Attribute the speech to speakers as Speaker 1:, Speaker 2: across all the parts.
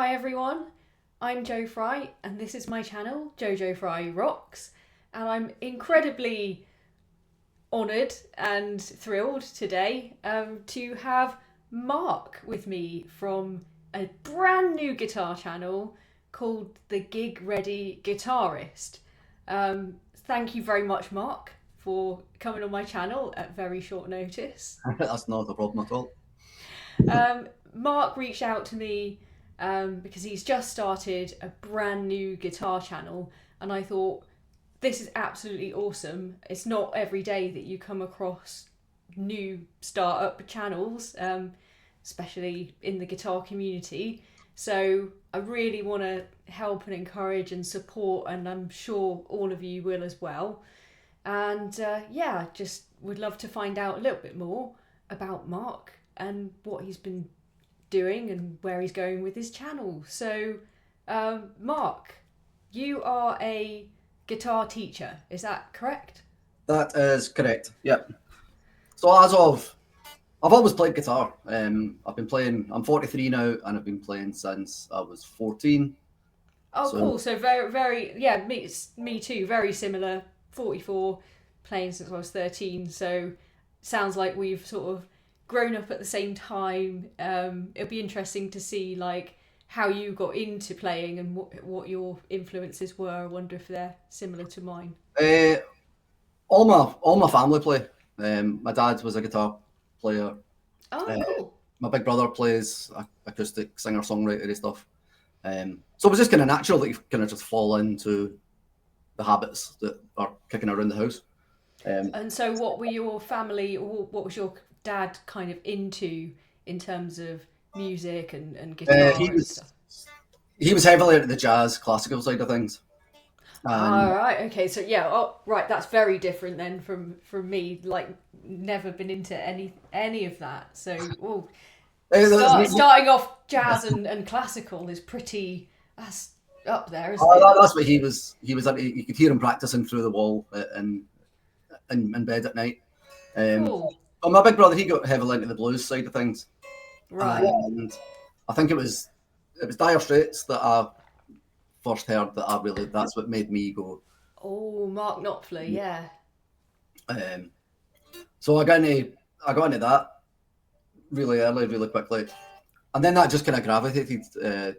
Speaker 1: Hi everyone, I'm Jo Fry and this is my channel, Jojo Fry Rocks, and I'm incredibly honoured and thrilled today to have Mark with me from a brand new guitar channel called the Gig Ready Guitarist. Thank you very much, Mark, for coming on my channel at very short notice.
Speaker 2: That's not a problem at all.
Speaker 1: Mark reached out to me because he's just started a brand new guitar channel, and I thought, this is absolutely awesome. It's not every day that you come across new startup channels, especially in the guitar community. So I really want to help and encourage and support, and I'm sure all of you will as well. And yeah, just would love to find out a little bit more about Mark and what he's been doing and where he's going with his channel. So, Mark, you are a guitar teacher, is that correct?
Speaker 2: That is correct. Yep. So I've always played guitar. I've been playing. I'm 43 now, and I've been playing since I was 14.
Speaker 1: Oh,
Speaker 2: So
Speaker 1: cool. So very, yeah, me too. Very similar. 44, playing since I was 13. So sounds like we've sort of grown up at the same time. It'll be interesting to see like how you got into playing and what your influences were. I wonder if they're similar to mine.
Speaker 2: uh, all my family play. My dad was a guitar player.
Speaker 1: Oh,
Speaker 2: Uh,
Speaker 1: cool.
Speaker 2: my big brother plays acoustic singer songwriter stuff. So it was just kind of natural that you kind of just fall into the habits that are kicking around the house. Um,
Speaker 1: And so, what were your family, or what was your dad kind of into in terms of music and
Speaker 2: he
Speaker 1: guitar and
Speaker 2: was
Speaker 1: stuff?
Speaker 2: he was heavily into the jazz classical side of things,
Speaker 1: Ah,
Speaker 2: and
Speaker 1: right. Okay. So yeah. Oh, right. That's very different then from me. Like, never been into any of that. So, oh, starting off jazz and classical is pretty. That's up there, isn't it?
Speaker 2: that's what he was. He was. You could hear him practicing through the wall in bed at night.
Speaker 1: Cool.
Speaker 2: But my big brother, he got heavily into the blues side of things,
Speaker 1: Right.
Speaker 2: and I think it was Dire Straits that I first heard that I really that's what made me go.
Speaker 1: Oh, Mark Knopfler. Yeah.
Speaker 2: Um, so I got into that really early, really quickly, and then that just kind of gravitated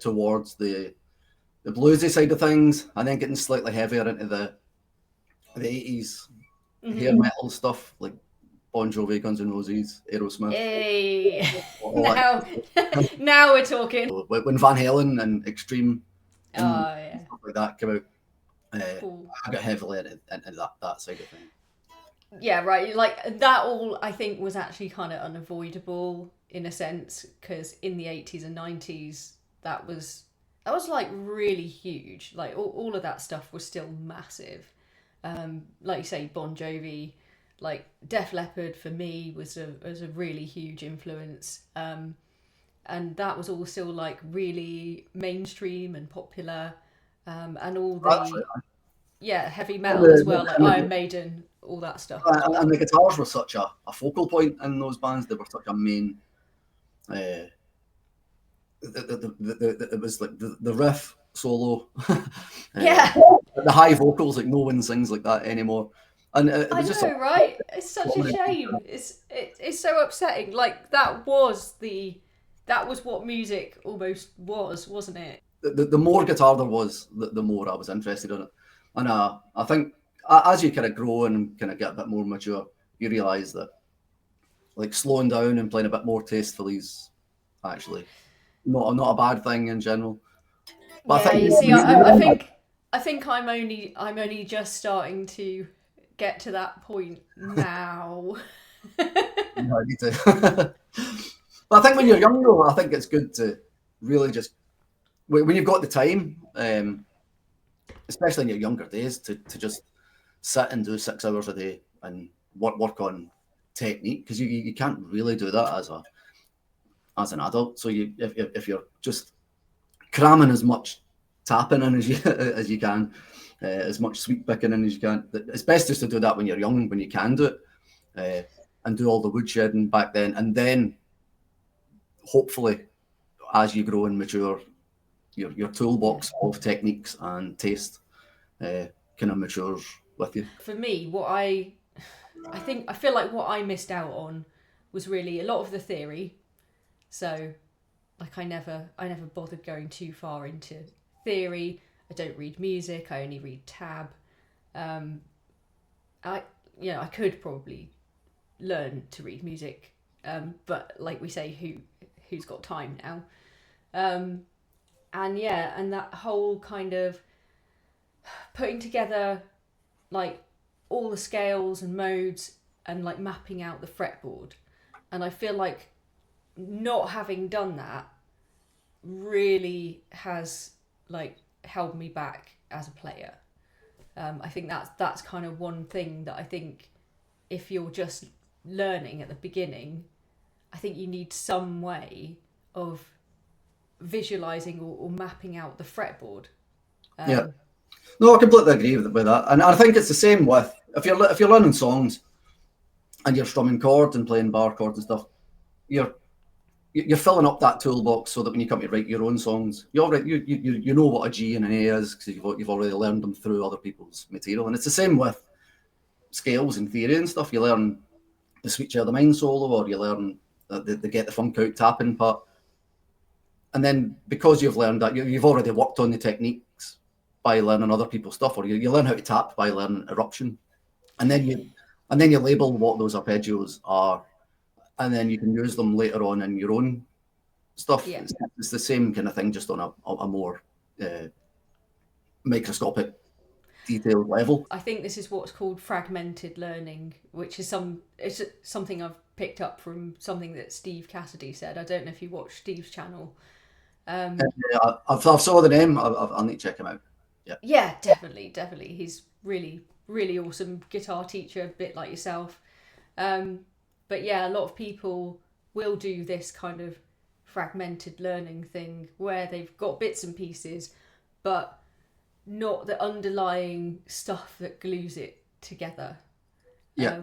Speaker 2: towards the bluesy side of things, and then getting slightly heavier into the 80s hair
Speaker 1: Hmm.
Speaker 2: metal stuff like Bon Jovi, Guns N' Roses, Aerosmith,
Speaker 1: Hey.
Speaker 2: all that.
Speaker 1: now, now we're talking.
Speaker 2: When Van Halen and Extreme and
Speaker 1: Oh yeah.
Speaker 2: stuff like that came out,
Speaker 1: Cool.
Speaker 2: I got heavily into that side of things.
Speaker 1: Yeah, right. Like that all I think was actually kind of unavoidable in a sense because in the 80s and 90s that was like really huge. Like all of that stuff was still massive. Like you say, Bon Jovi, like Def Leppard for me was a really huge influence. And that was all still like really mainstream and popular. And all
Speaker 2: That's
Speaker 1: the heavy
Speaker 2: right.
Speaker 1: metal as well, like Iron Maiden, all that stuff as
Speaker 2: And the
Speaker 1: well.
Speaker 2: guitars were such a focal point in those bands. They were such a main. Uh, it was like the riff solo,
Speaker 1: Yeah,
Speaker 2: the high vocals. Like no one sings like that anymore, and it
Speaker 1: I
Speaker 2: was just a
Speaker 1: know, right? It's such a
Speaker 2: dominating.
Speaker 1: shame. It's so upsetting. Like that was what music almost was, wasn't it?
Speaker 2: The more guitar there was, the more I was interested in it. And I think as you kind of grow and kind of get a bit more mature, you realise that like slowing down and playing a bit more tastefully is actually not a bad thing in general. But I
Speaker 1: Yeah,
Speaker 2: think
Speaker 1: you see, I think I'm only just starting to get to that point now.
Speaker 2: I need to. But I think when you're young, though, I think it's good to really just when you've got the time, especially in your younger days, to just sit and do 6 hours a day and work on technique because you can't really do that as an adult. So if you're just cramming as much tapping in as you as you can, as much sweep picking in as you can, it's best just to do that when you're young, when you can do it, and do all the woodshedding back then, and then hopefully as you grow and mature, your toolbox of techniques and taste kind of matures with you.
Speaker 1: For me, I feel like what I missed out on was really a lot of the theory. So, like, I never bothered going too far into theory. I don't read music. I only read tab. I could probably learn to read music, but like we say, who's got time now? And that whole kind of putting together like all the scales and modes and like mapping out the fretboard, and I feel like not having done that really has like held me back as a player. I think that's kind of one thing that I think if you're just learning at the beginning, I think you need some way of visualizing or mapping out the fretboard.
Speaker 2: Yeah, no, I completely agree with that, and I think it's the same with if you're learning songs and you're strumming chords and playing bar chords and stuff, you're filling up that toolbox so that when you come to write your own songs, you know what a G and an A is because you've already learned them through other people's material. And it's the same with scales and theory and stuff. You learn the Sweet Child of Mine solo, or you learn the Get the Funk Out tapping part, and then because you've learned that, you've already worked on the techniques by learning other people's stuff, or you learn how to tap by learning eruption, and then you label what those arpeggios are. And then you can use them later on in your own stuff.
Speaker 1: Yeah.
Speaker 2: It's the same kind of thing, just on a more microscopic, detailed level.
Speaker 1: I think this is what's called fragmented learning, which is something I've picked up from something that Steve Cassidy said. I don't know if you watch Steve's channel.
Speaker 2: I've saw the name. I'll need to check him out.
Speaker 1: Yeah, definitely. He's really, really awesome guitar teacher, a bit like yourself. But yeah, a lot of people will do this kind of fragmented learning thing where they've got bits and pieces, but not the underlying stuff that glues it together.
Speaker 2: Yeah,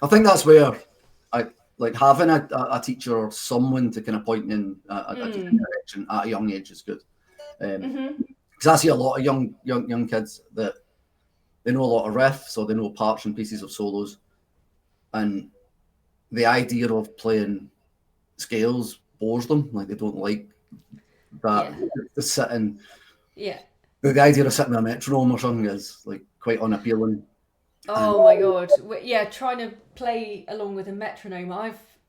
Speaker 2: I think that's where I like having a teacher or someone to kind of point in a different direction at a young age is good. Because I see a lot of young kids that they know a lot of riffs or they know parts and pieces of solos, and the idea of playing scales bores them. Like, they don't like that. The sitting.
Speaker 1: Yeah.
Speaker 2: The idea of sitting with a metronome or something is like quite unappealing.
Speaker 1: Oh my god. Yeah, trying to play along with a metronome.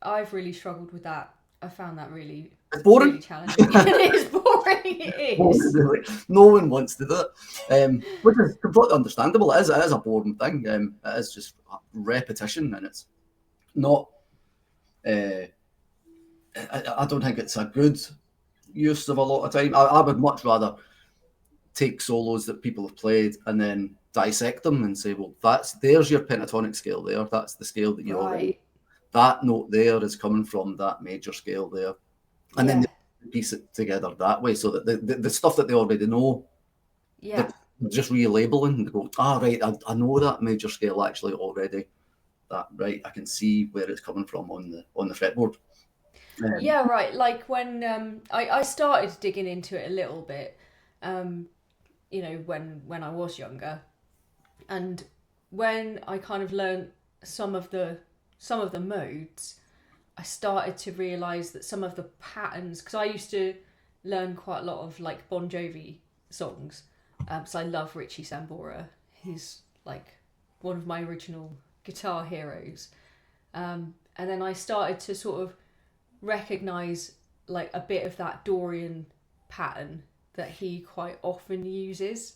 Speaker 1: I've really struggled with that. I found that really,
Speaker 2: it's boring.
Speaker 1: Really challenging. It is boring. It is.
Speaker 2: No one wants to do it, which is completely understandable. It is a boring thing. It is just repetition, and it's not. I don't think it's a good use of a lot of time. I would much rather take solos that people have played and then dissect them and say, well, there's your pentatonic scale there. That's the scale that you already. That note there is coming from that major scale there, and then they piece it together that way, so that the stuff that they already know, they're just relabeling. They go, right, I know that major scale actually already. That right, I can see where it's coming from on the fretboard.
Speaker 1: Yeah, right. Like when I started digging into it a little bit, when I was younger, and when I kind of learned some of the modes, I started to realise that some of the patterns, because I used to learn quite a lot of like Bon Jovi songs, so I love Richie Sambora. He's like one of my original guitar heroes, and then I started to sort of recognise like a bit of that Dorian pattern that he quite often uses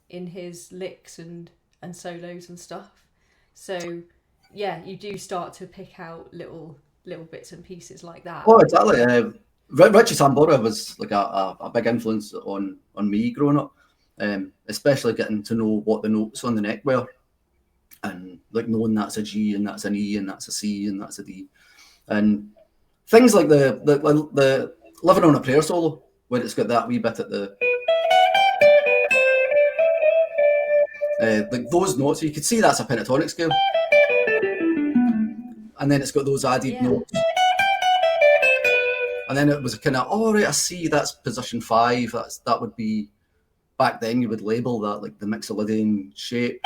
Speaker 1: in his licks and solos and stuff. So yeah, you do start to pick out little bits and pieces like that.
Speaker 2: Oh, exactly. Richie Sambora was like a big influence on me growing up, especially getting to know what the notes on the neck were, and like knowing that's a G and that's an E and that's a C and that's a D, and things like the Living on a Prayer solo, where it's got that wee bit at the like those notes. You could see that's a pentatonic scale, and then it's got those added notes, And then it was kind of, oh, right, I see, that's position 5. That would be, back then you would label that like the Mixolydian shape.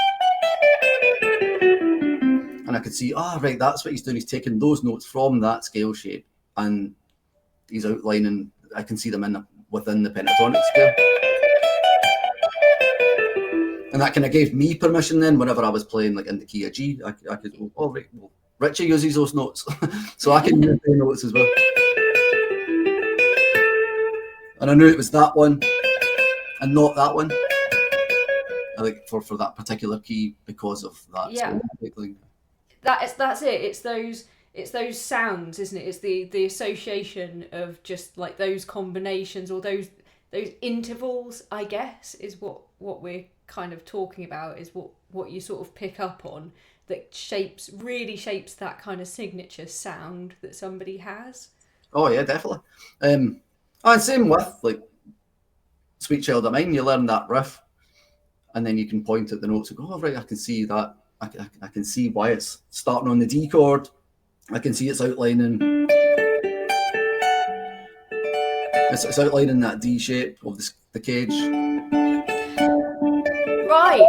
Speaker 2: And I could see, right, that's what he's doing. He's taking those notes from that scale shape and he's outlining, I can see them within the pentatonic scale. And that kind of gave me permission then, whenever I was playing like in the key of G, I could go, oh, right, well, Richie uses those notes. So I can use their notes as well. And I knew it was that one and not that one. I think for that particular key because of that.
Speaker 1: Yeah. That's it. It's those sounds, isn't it? It's the association of just like those combinations or those intervals, I guess, is what we're kind of talking about, is what you sort of pick up on that really shapes that kind of signature sound that somebody has.
Speaker 2: Oh yeah, definitely. And same with like Sweet Child of Mine, you learn that riff and then you can point at the notes and go, oh right, I can see that. I can see why it's starting on the D chord. I can see it's outlining. It's outlining that D shape of the cage.
Speaker 1: Right.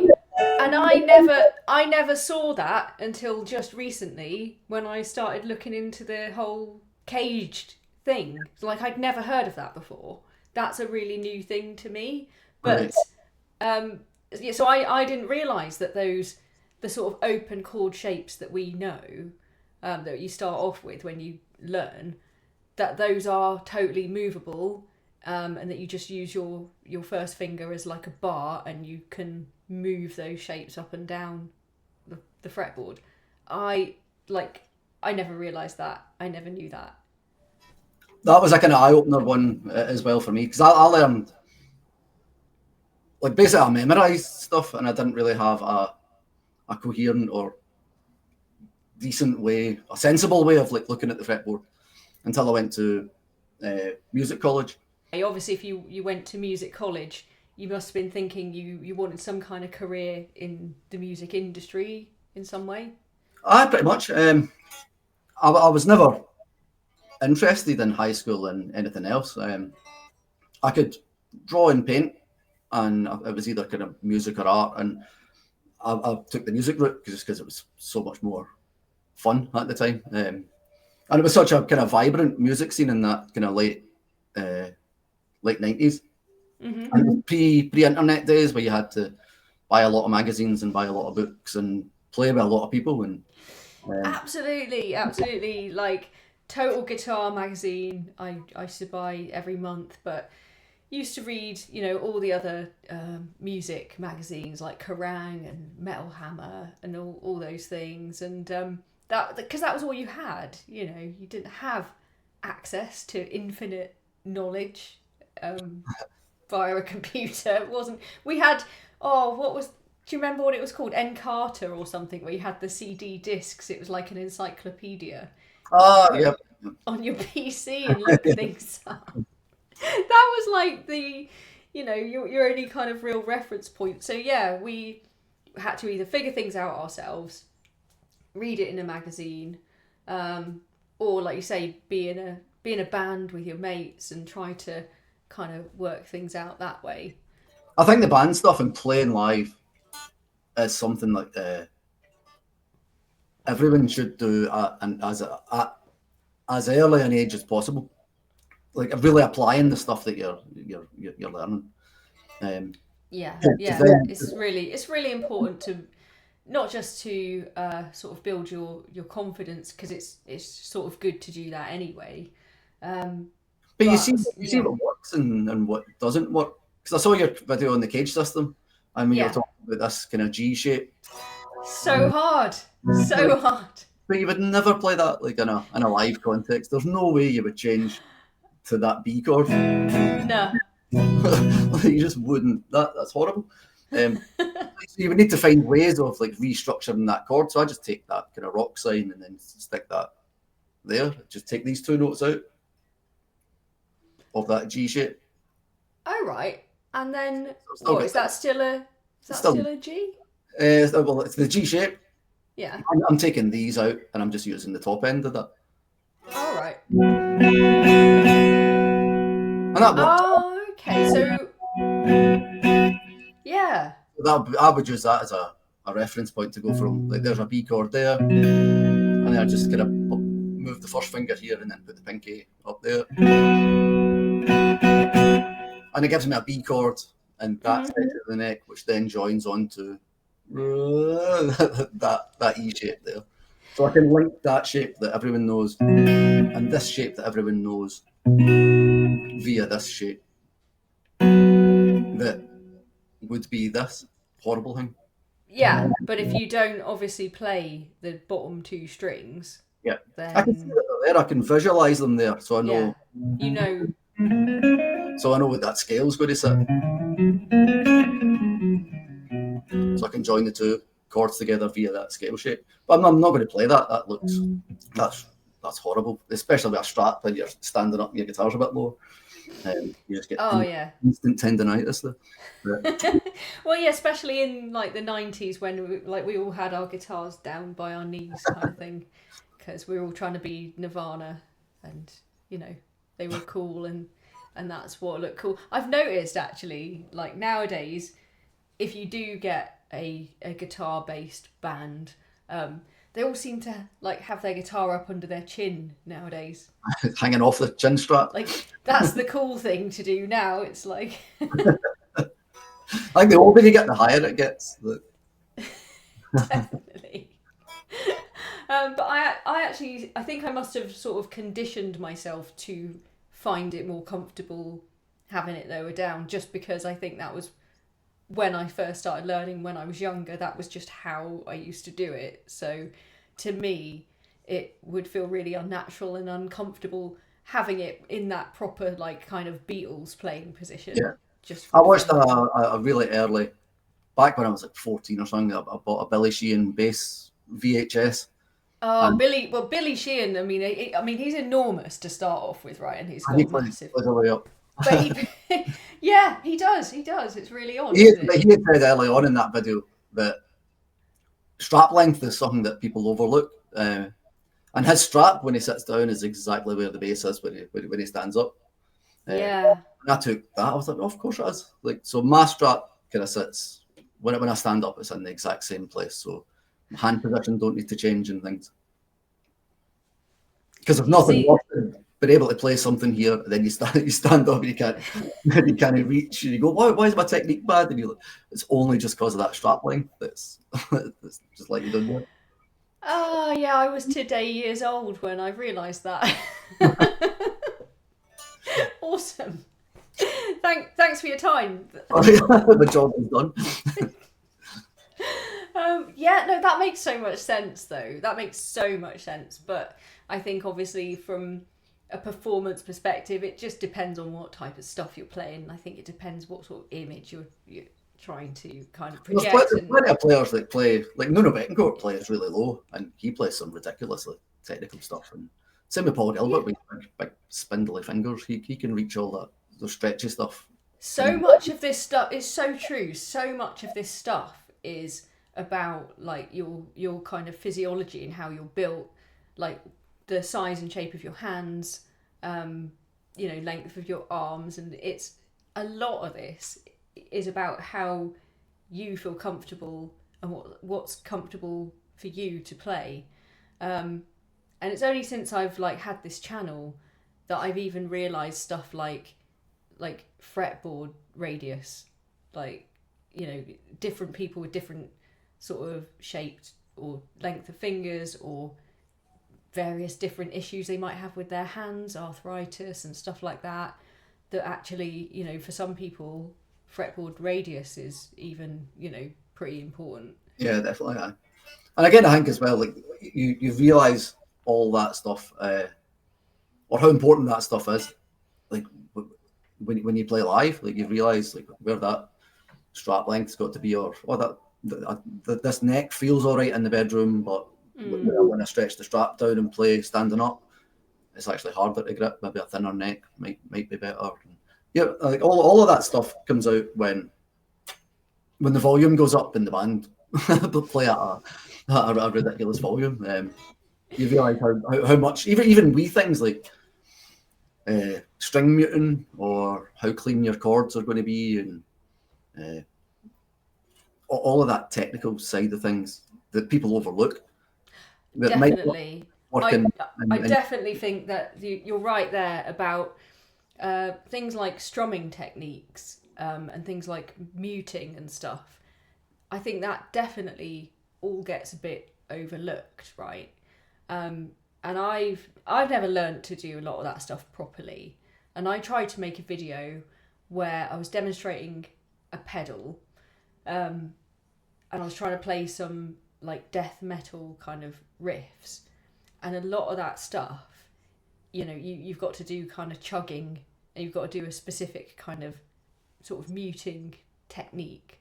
Speaker 1: And I never saw that until just recently when I started looking into the whole caged thing. Like I'd never heard of that before. That's a really new thing to me. But so I didn't realise that the sort of open chord shapes that we know, that you start off with when you learn, that those are totally movable, and that you just use your first finger as like a bar and you can move those shapes up and down the fretboard. I never realised that. I never knew that.
Speaker 2: That was a kind of eye-opener one as well for me, because I learned, like basically I memorised stuff and I didn't really have a coherent or decent way, a sensible way of like looking at the fretboard until I went to music college.
Speaker 1: Obviously, if you went to music college, you must have been thinking you wanted some kind of career in the music industry in some way.
Speaker 2: Pretty much. I was never interested in high school and anything else. I could draw and paint, and it was either kind of music or art, and I took the music route just because it was so much more fun at the time. And it was such a kind of vibrant music scene in that kind of late 90s. Mm-hmm. And it was pre-internet days where you had to buy a lot of magazines and buy a lot of books and play with a lot of people. And
Speaker 1: absolutely. Like Total Guitar magazine, I used to buy every month, but used to read, all the other music magazines like Kerrang and Metal Hammer and all those things, and that because that was all you had. You didn't have access to infinite knowledge via a computer. It wasn't. We had do you remember what it was called? Encarta or something, where you had the CD discs. It was like an encyclopedia.
Speaker 2: Yeah.
Speaker 1: On your PC and look things up. That was like the, your only kind of real reference point. So yeah, we had to either figure things out ourselves, read it in a magazine, or like you say, be in a band with your mates and try to kind of work things out that way.
Speaker 2: I think the band stuff and playing live is something like everyone should do and as early an age as possible. Like really applying the stuff that you're learning.
Speaker 1: It's really important to not just to sort of build your confidence, because it's sort of good to do that anyway.
Speaker 2: But you see what works and what doesn't work. Because I saw your video on the cage system, and when you were talking about this kind of G shape.
Speaker 1: So hard.
Speaker 2: But you would never play that like in a live context. There's no way you would change to that B chord.
Speaker 1: No.
Speaker 2: You just wouldn't. That's horrible. So you would need to find ways of like restructuring that chord. So I just take that kind of rock sign and then stick that there. Just take these two notes out of that G shape.
Speaker 1: Oh right. And then is that still a G?
Speaker 2: Well, it's the G shape.
Speaker 1: Yeah.
Speaker 2: I'm taking these out and I'm just using the top end of that.
Speaker 1: All right.
Speaker 2: and that works.
Speaker 1: Oh, okay. So, yeah.
Speaker 2: I would use that as a reference point to go from, like, there's a B chord there, and then I just kind of move the first finger here and then put the pinky up there, and it gives me a B chord and that section of the neck, which then joins onto that E shape there. So I can link that shape that everyone knows and this shape that everyone knows via this shape that would be this horrible thing.
Speaker 1: Yeah, but if you don't obviously play the bottom two strings,
Speaker 2: Yeah,
Speaker 1: then
Speaker 2: I can see that they're there. I can visualize them there, so I know.
Speaker 1: Yeah, you know.
Speaker 2: So I know what that scale's going to sit. So I can join the two chords together via that scale shape. But I'm not going to play that. That looks that's horrible, especially with a strap when you're standing up and your guitar's a bit low. You just get instant tendonitis there.
Speaker 1: Well, yeah, especially in like the 90s when we all had our guitars down by our knees kind of thing, because we were all trying to be Nirvana, and you know they were cool, and that's what looked cool. I've noticed actually, like nowadays, if you do get a guitar based band, they all seem to like have their guitar up under their chin nowadays.
Speaker 2: Hanging off the chin strap.
Speaker 1: Like that's the cool thing to do now. It's like
Speaker 2: I think the older you get, the higher it gets.
Speaker 1: Definitely. But I think I must have sort of conditioned myself to find it more comfortable having it lower down, just because I think that was when I first started learning when I was younger. That was just how I used to do it. So to me, it would feel really unnatural and uncomfortable having it in that proper like kind of Beatles playing position.
Speaker 2: Yeah.
Speaker 1: Just
Speaker 2: I watched a really early, back when I was like 14 or something, I bought a Billy Sheehan bass VHS.
Speaker 1: Oh, Billy Sheehan. I mean, he's enormous to start off with, right? And he's got massive.
Speaker 2: Plays all the way up.
Speaker 1: But yeah, he does. It's really odd.
Speaker 2: He had said early on in that video that strap length is something that people overlook, and his strap when he sits down is exactly where the bass is when he stands up.
Speaker 1: Yeah.
Speaker 2: And I took that. I was like, oh, of course it is. Like, so my strap kind of sits when I stand up, it's in the exact same place. So my hand position don't need to change and things. Because if nothing worse than being able to play something here, and then you stand up and you can't reach, and you go, why is my technique bad? And you're like, it's only just because of that strap length. That's just like you don't know.
Speaker 1: Oh yeah, I was today years old when I realised that. Awesome. Thanks for your time.
Speaker 2: The job is done.
Speaker 1: Yeah, no, that makes so much sense though. That makes so much sense. But I think obviously from a performance perspective, it just depends on what type of stuff you're playing. I think it depends what sort of image you're trying to kind of project.
Speaker 2: There's plenty of players that play, like Nuno Bettencourt plays really low, and he plays some ridiculously technical stuff. And same with Paul Gilbert with big spindly fingers. He can reach all that, the stretchy stuff.
Speaker 1: So much of this stuff is so true. So much of this stuff is about like your kind of physiology and how you're built, like the size and shape of your hands, length of your arms, and it's a lot of this is about how you feel comfortable and what's comfortable for you to play. And it's only since I've like had this channel that I've even realised stuff like fretboard radius, like, you know, different people with different sort of shaped or length of fingers or various different issues they might have with their hands, arthritis and stuff like that, that actually, you know, for some people fretboard radius is even, you know, pretty important.
Speaker 2: Yeah, definitely. Yeah. And again, I think as well, like you realise all that stuff, or how important that stuff is, like when you play live, like you realise like where that strap length's got to be, or this neck feels all right in the bedroom, but when I stretch the strap down and play standing up, it's actually harder to grip. Maybe a thinner neck might be better. Yeah, like all of that stuff comes out when the volume goes up in the band. Play at a ridiculous volume. You realise how much even wee things like string muting or how clean your chords are going to be, and all of that technical side of things that people overlook. That might
Speaker 1: Definitely.
Speaker 2: work
Speaker 1: I
Speaker 2: in
Speaker 1: definitely think that you're right there about things like strumming techniques and things like muting and stuff. I think that definitely all gets a bit overlooked, right? And I've never learnt to do a lot of that stuff properly. And I tried to make a video where I was demonstrating a pedal, and I was trying to play some like death metal kind of riffs, and a lot of that stuff, you've got to do kind of chugging, and you've got to do a specific kind of sort of muting technique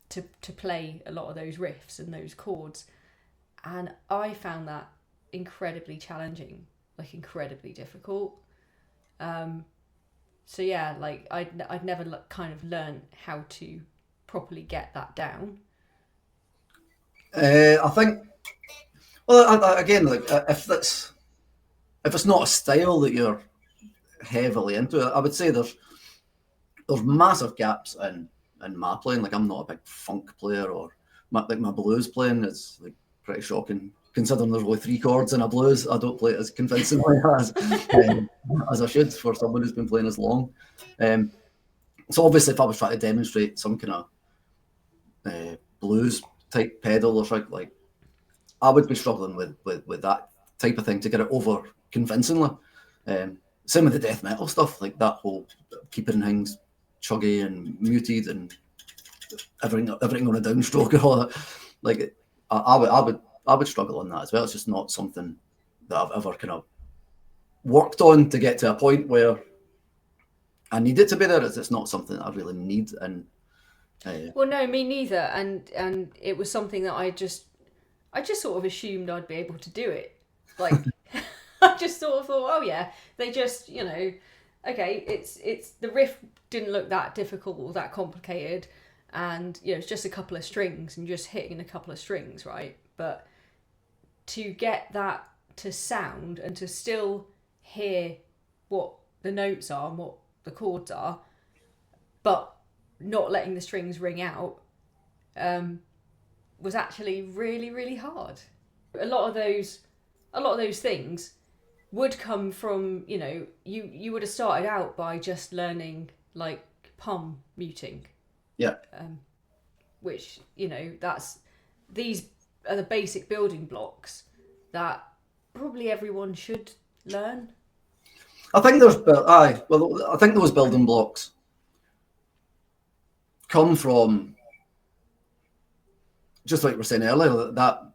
Speaker 1: to play a lot of those riffs and those chords. And I found that incredibly challenging, like incredibly difficult. So yeah, like I'd never kind of learned how to properly get that down.
Speaker 2: I think. Well, again, like if it's not a style that you're heavily into, I would say there's massive gaps in my playing. Like I'm not a big funk player, or my blues playing is like pretty shocking. Considering there's only 3 chords in a blues, I don't play it as convincingly as I should for someone who's been playing as long. So obviously, if I was trying to demonstrate some kind of blues type pedal or something, like I would be struggling with that type of thing to get it over convincingly. Same with the death metal stuff, like that whole keeping things chuggy and muted and everything on a downstroke and all that. Like I would struggle on that as well. It's just not something that I've ever kind of worked on to get to a point where I need it to be there. It's not something that I really need. And
Speaker 1: Well, no, me neither. And it was something that I just sort of assumed I'd be able to do it. Like I just sort of thought, oh yeah, they just, okay, it's the riff didn't look that difficult or that complicated, and it's just a couple of strings and just hitting a couple of strings, right? But to get that to sound and to still hear what the notes are and what the chords are, but not letting the strings ring out, was actually really, really hard. A lot of those things would come from, you would have started out by just learning like palm muting,
Speaker 2: yeah,
Speaker 1: which, these are the basic building blocks that probably everyone should learn.
Speaker 2: I think I think those building blocks come from, just like we were saying earlier, that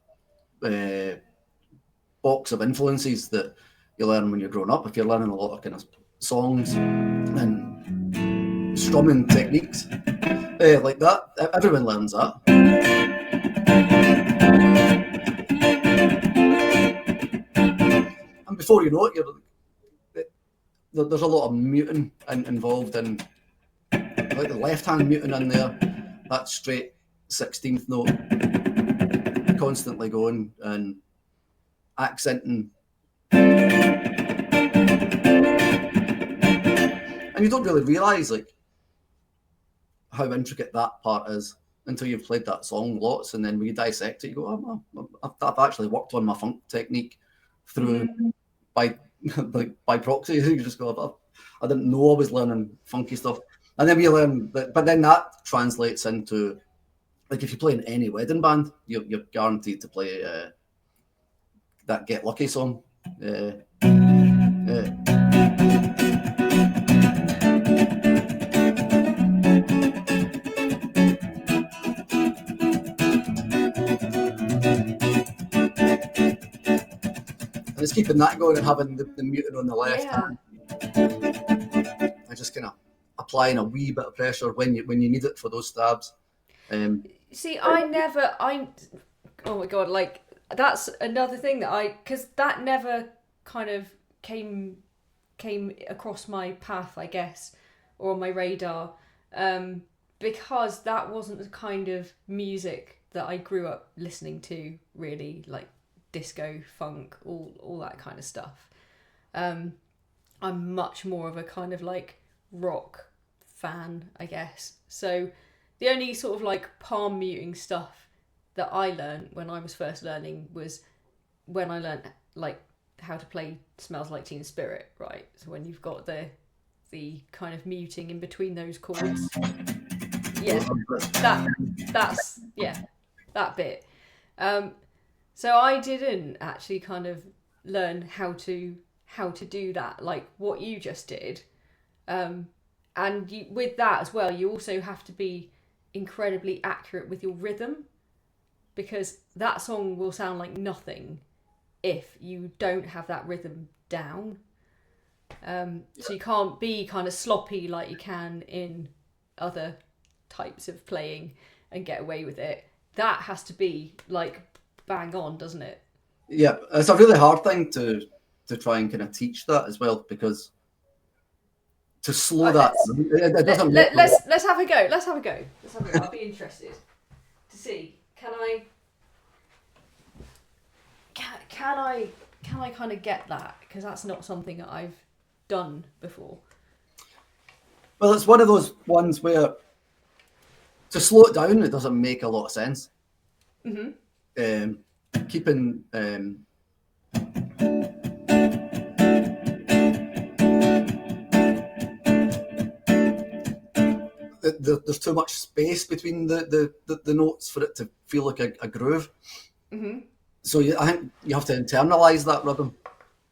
Speaker 2: box of influences that you learn when you're growing up. If you're learning a lot of kind of songs and strumming techniques like that, everyone learns that. And before you know it, there's a lot of muting involved in, like the left hand muting in there, that straight 16th note constantly going and accenting, and you don't really realise like how intricate that part is until you've played that song lots, and then when you dissect it, you go, I've actually worked on my funk technique through by like by proxy. You just go, I didn't know I was learning funky stuff, and then you learn that, but then that translates into, like, if you play in any wedding band, you're guaranteed to play that Get Lucky song. And it's keeping that going and having the muting on the left hand. And just kind of applying a wee bit of pressure when you need it for those stabs.
Speaker 1: See, oh my God, like, that's another thing because that never kind of came across my path, I guess, or on my radar, because that wasn't the kind of music that I grew up listening to, really, like disco, funk, all that kind of stuff. I'm much more of a kind of like rock fan, I guess. So the only sort of like palm muting stuff that I learned when I was first learning was when I learned like how to play Smells Like Teen Spirit, right? So when you've got the kind of muting in between those chords. Yeah, that's that bit. So I didn't actually kind of learn how to do that like what you just did. And with that as well, you also have to be incredibly accurate with your rhythm, because that song will sound like nothing if you don't have that rhythm down. So you can't be kind of sloppy like you can in other types of playing and get away with it. That has to be like bang on, doesn't it?
Speaker 2: Yeah, it's a really hard thing to try and kind of teach that as well, because to slow that, it doesn't make
Speaker 1: Let's have a go. Let's have a go. I'll be interested to see. Can I kind of get that, because that's not something that I've done before.
Speaker 2: Well, it's one of those ones where to slow it down, it doesn't make a lot of sense. Keeping there's too much space between the notes for it to feel like a groove. So I think you have to internalize that rhythm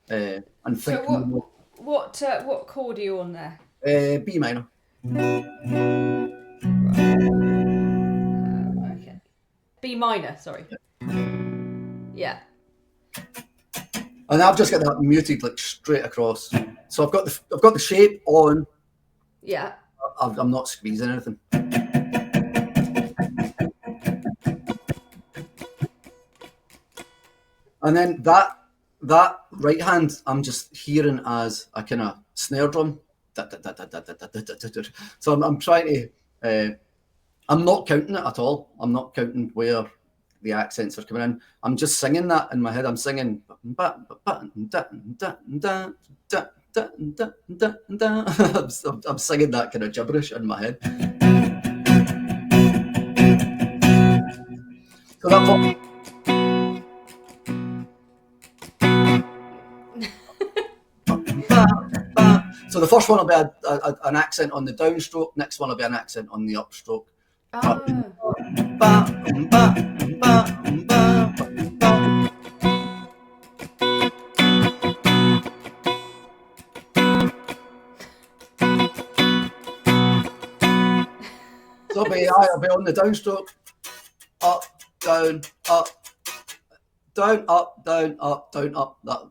Speaker 2: and think.
Speaker 1: So what chord are you on there?
Speaker 2: B minor.
Speaker 1: Okay. B minor, sorry. Yeah.
Speaker 2: And I've just got that muted like straight across. So I've got the shape on.
Speaker 1: Yeah.
Speaker 2: I'm not squeezing anything. And then that right hand, I'm just hearing as a kind of snare drum. So I'm trying to. I'm not counting it at all. I'm not counting where the accents are coming in. I'm just singing that in my head. I'm singing. I'm singing that kind of gibberish in my head. So that. So the first one will be an accent on the downstroke. Next one will be an accent on the upstroke. So I'll be on the downstroke. Up, down, up, down, up, down, up, down, up. That.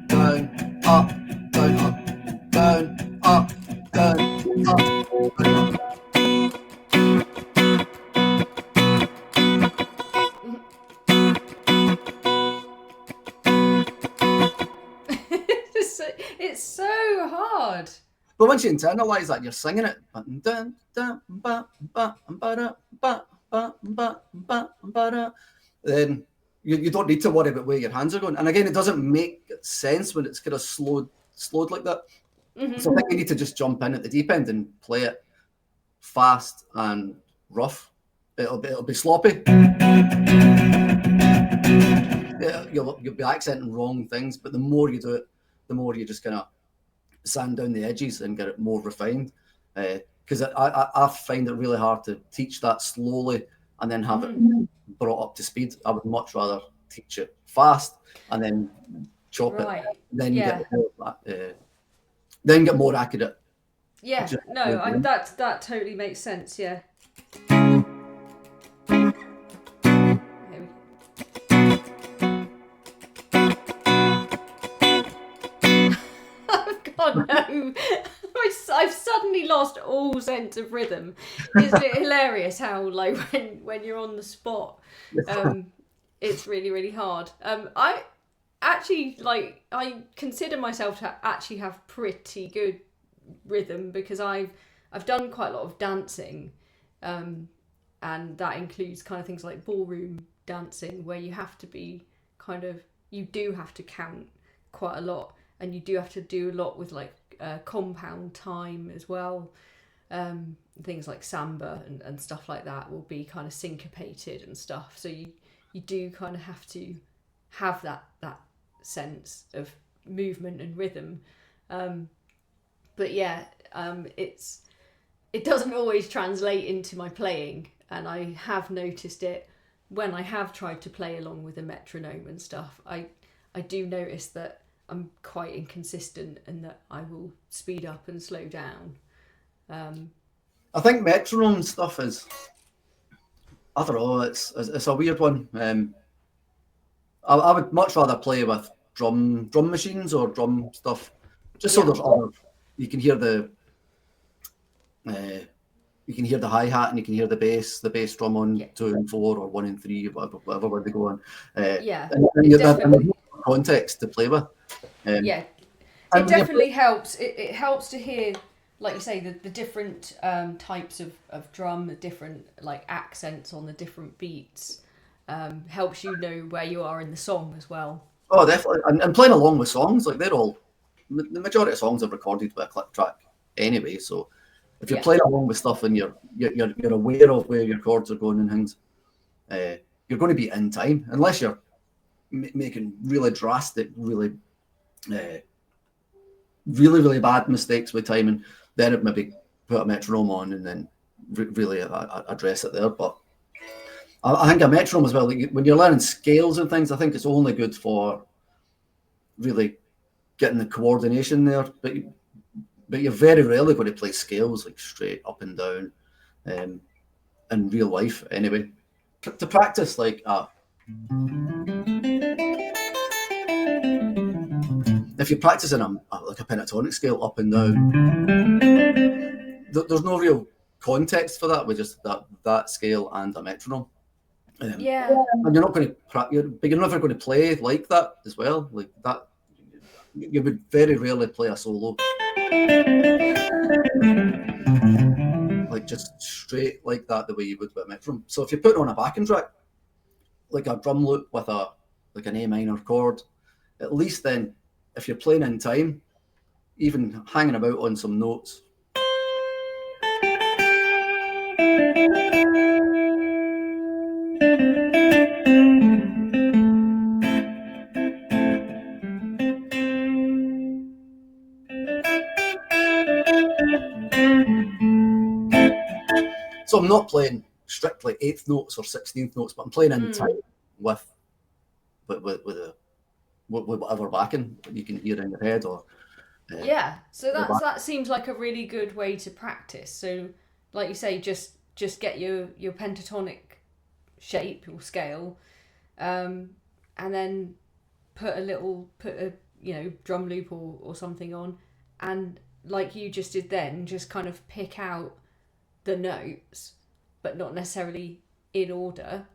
Speaker 2: Down, up, down, up, down, up, down, up, down, up.
Speaker 1: It's so hard.
Speaker 2: But once you internalize that, you're singing it. Then you don't need to worry about where your hands are going. And again, it doesn't make sense when it's kind of slowed like that. So I think you need to just jump in at the deep end and play it fast and rough. It'll be sloppy. You'll be accenting wrong things, but the more you do it, the more you just kind of sand down the edges and get it more refined. Because I find it really hard to teach that slowly and then have it brought up to speed. I would much rather teach it fast and then chop it, then get more accurate.
Speaker 1: Yeah, no, that totally makes sense. Yeah. God no. I've suddenly lost all sense of rhythm. Isn't it hilarious how like when you're on the spot, it's really, really hard. I actually I consider myself to actually have pretty good rhythm, because I've done quite a lot of dancing, and that includes kind of things like ballroom dancing, where you have to be you do have to count quite a lot, and you do have to do a lot with like compound time as well. Things like samba and stuff like that will be kind of syncopated and stuff. So you do kind of have to have that sense of movement and rhythm. But yeah, it doesn't always translate into my playing, and I have noticed it when I have tried to play along with a metronome and stuff. I do notice that I'm quite inconsistent and that I will speed up and slow down.
Speaker 2: I think metronome stuff is, I don't know, it's a weird one. I would much rather play with drum machines or drum stuff, just so there's other. You can hear the hi-hat and you can hear the bass drum on 2 and 4 or 1 and 3, whatever way they go on. And there's more context to play with.
Speaker 1: It definitely helps. It helps to hear, like you say, the different types of drum, the different like accents on the different beats. Helps you know where you are in the song as well.
Speaker 2: Oh, definitely. And playing along with songs, like the majority of songs are recorded with a click track anyway. So if you're playing along with stuff and you're aware of where your chords are going and things, you're going to be in time, unless you're making really drastic, really bad mistakes with timing. Then it maybe put a metronome on and then really address it there. But I think a metronome as well, like when you're learning scales and things, I think it's only good for really getting the coordination there. But you're very rarely going to play scales like straight up and down in real life anyway. To practice like if you're practicing like a pentatonic scale up and down, there's no real context for that with just that scale and a metronome. And you're not going to but you're never going to play like that as well. Like that, you would very rarely play a solo like just straight like that the way you would with a metronome. So if you're putting on a backing track, like a drum loop with like an A minor chord, at least then if you're playing in time, even hanging about on some notes, so I'm not playing strictly 8th notes or 16th notes, but I'm playing in time with whatever backing you can hear in your head or
Speaker 1: so that seems like a really good way to practice. So like you say, just get your pentatonic shape or scale, and then put a drum loop or something on, and like you just did then, just kind of pick out the notes, but not necessarily in order.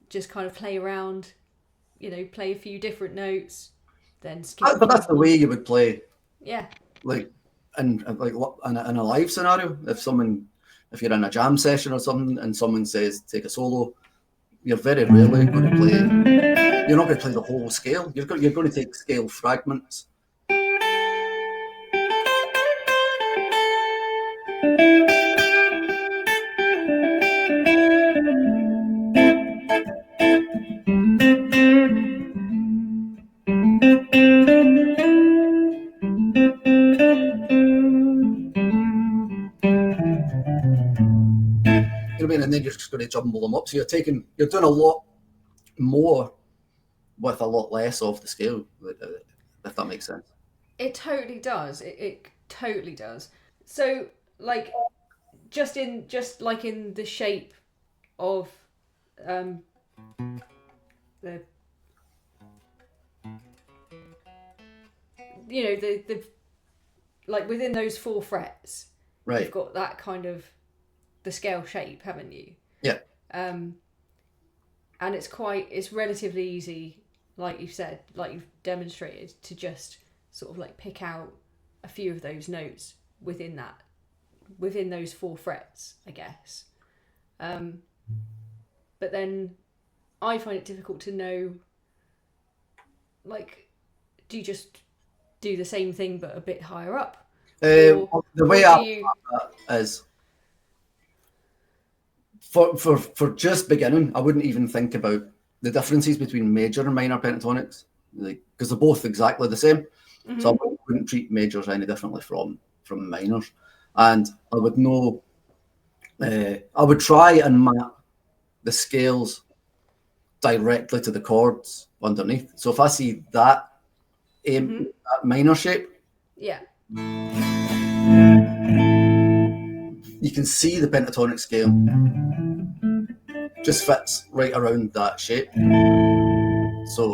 Speaker 1: Just kind of play around, play a few different notes, then skip.
Speaker 2: But that's the way you would play.
Speaker 1: Yeah.
Speaker 2: Like in a live scenario, if you're in a jam session or something and someone says take a solo, you're very rarely going to play. You're not going to play the whole scale. You're going to take scale fragments. And then you're just going to jumble them up. So you're doing a lot more with a lot less of the scale, if that makes sense.
Speaker 1: It totally does. It totally does. So like just like in the shape of the the like within those 4 frets,
Speaker 2: right?
Speaker 1: You've got that kind of the scale shape, haven't you?
Speaker 2: Yeah.
Speaker 1: And it's relatively easy, like you've said, like you've demonstrated, to just sort of like pick out a few of those notes within those 4 frets, I guess. But then I find it difficult to know, like, do you just do the same thing but a bit higher up?
Speaker 2: The way I
Speaker 1: you...
Speaker 2: that is for just beginning, I wouldn't even think about the differences between major and minor pentatonics, because they're both exactly the same. Mm-hmm. So I wouldn't treat majors any differently from minors, and I would know. I would try and map the scales directly to the chords underneath. So if I see that that minor shape,
Speaker 1: yeah,
Speaker 2: you can see the pentatonic scale just fits right around that shape. So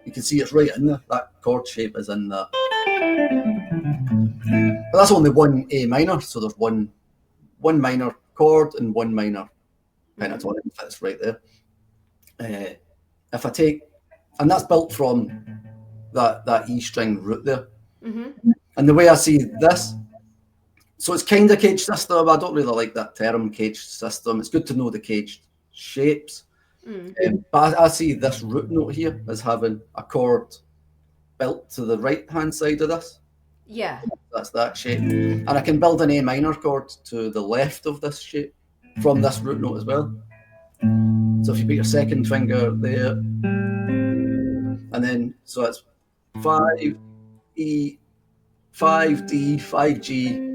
Speaker 2: you can see it's right in there. That chord shape is in that. But that's only one A minor, so there's one minor chord and one minor pentatonic fits right there. If I take, and that's built from that E string root there. Mm-hmm. And the way I see this, so it's kind of caged system. I don't really like that term, caged system. It's good to know the caged shapes. But I see this root note here as having a chord built to the right-hand side of this.
Speaker 1: Yeah.
Speaker 2: That's that shape. And I can build an A minor chord to the left of this shape from this root note as well. So if you put your second finger there, and then, so it's 5E, 5D, 5G,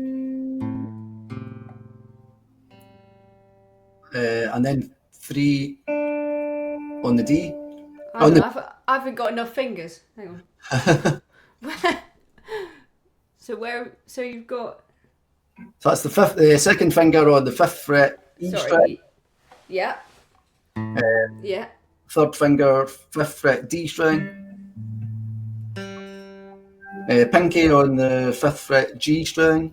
Speaker 2: and then 3 on the D.
Speaker 1: I haven't got enough fingers. Hang on. So you've got.
Speaker 2: So that's the second finger on the 5th fret E string.
Speaker 1: Yeah. Yeah.
Speaker 2: Third finger, 5th fret D string. Pinky on the 5th fret G string.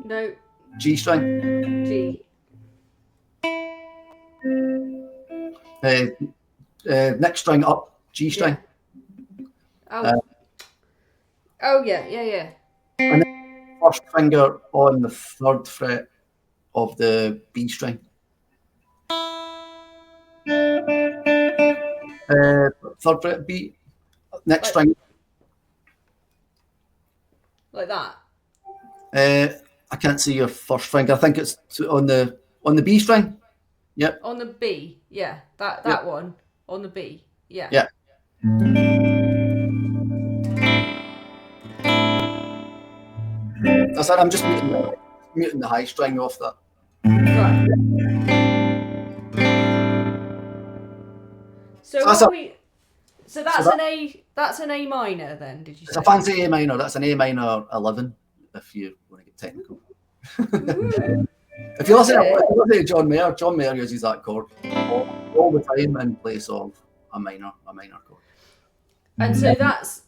Speaker 1: No.
Speaker 2: G string.
Speaker 1: G.
Speaker 2: Next string up, G string.
Speaker 1: Yeah. Oh yeah.
Speaker 2: And then first finger on the 3rd fret of the B string. Third fret B. Next string.
Speaker 1: Like that.
Speaker 2: I can't see your first finger. I think it's on the B string. Yep.
Speaker 1: On the B, yeah. That one on the B, yeah.
Speaker 2: Yeah. That's it. I'm just muting the high string off that.
Speaker 1: Right. So that's an A minor then, did you say?
Speaker 2: It's a fancy A minor. That's an A minor 11 if you want to get technical. If you listen to John Mayer uses that chord all the time in place of a minor chord.
Speaker 1: And so that's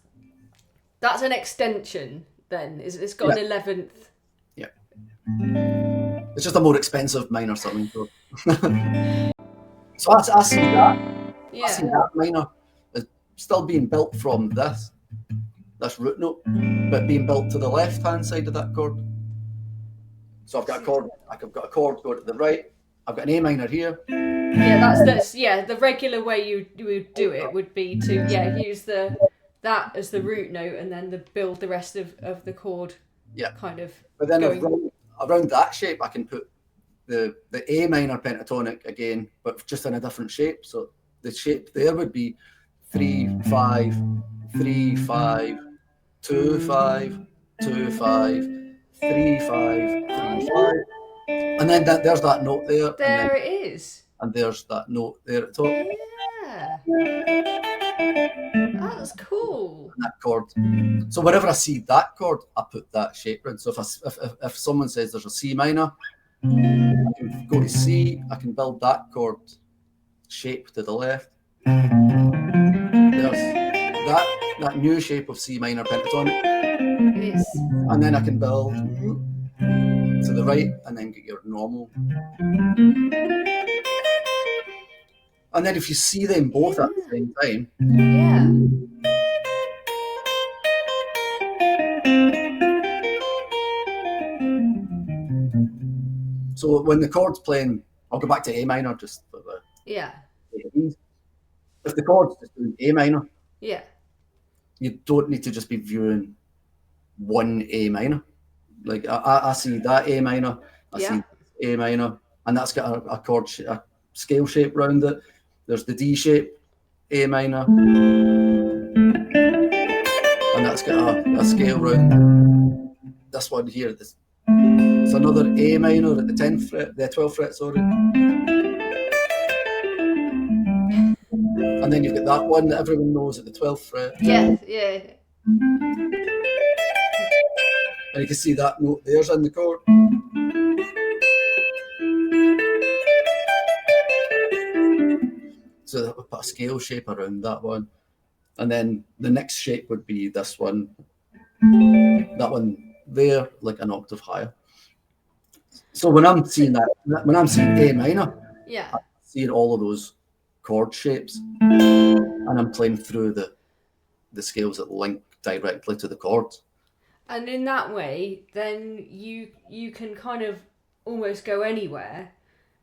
Speaker 1: an extension then. It's got an 11th.
Speaker 2: Yeah. It's just a more expensive minor summing chord. So I see that. Yeah. I see that minor is still being built from this root note, but being built to the left-hand side of that chord. So I've got a chord. I've got a chord going to the right. I've got an A minor here.
Speaker 1: Yeah, that's the regular way you would do it would be to use that as the root note and then build the rest of the chord. Yeah. Kind of.
Speaker 2: But then around that shape, I can put the A minor pentatonic again, but just in a different shape. So the shape there would be 3 5 3 5 2 5 2 5 3 5 3 5, and then there's that note there.
Speaker 1: There it is.
Speaker 2: And there's that note there at the top.
Speaker 1: Yeah. That's cool.
Speaker 2: And that chord. So wherever I see that chord, I put that shape in. So if someone says there's a C minor, I can go to C. I can build that chord shape to the left. There's that new shape of C minor pentatonic.
Speaker 1: Yes.
Speaker 2: And then I can build to the right and then get your normal. And then if you see them both at the same time.
Speaker 1: Yeah.
Speaker 2: So when the chord's playing, I'll go back to A minor just for the.
Speaker 1: Yeah.
Speaker 2: if the chord's just doing A minor,
Speaker 1: Yeah.
Speaker 2: you don't need to just be viewing one A minor. Like I see that A minor, I
Speaker 1: Yeah.
Speaker 2: see A minor, and that's got a chord, a scale shape round it. There's the D shape, A minor, and that's got a scale round this one here. It's another A minor at the 10th fret, the 12th fret, sorry. And then you've got that one that everyone knows at the 12th fret.
Speaker 1: Yes, yeah.
Speaker 2: And you can see that note there's in the chord. So that would put a scale shape around that one. And then the next shape would be this one. That one there, like an octave higher. So when I'm seeing that, when I'm seeing A minor,
Speaker 1: Yeah.
Speaker 2: I'm seeing all of those chord shapes, and I'm playing through the scales that link directly to the chords.
Speaker 1: And in that way, then you can kind of almost go anywhere,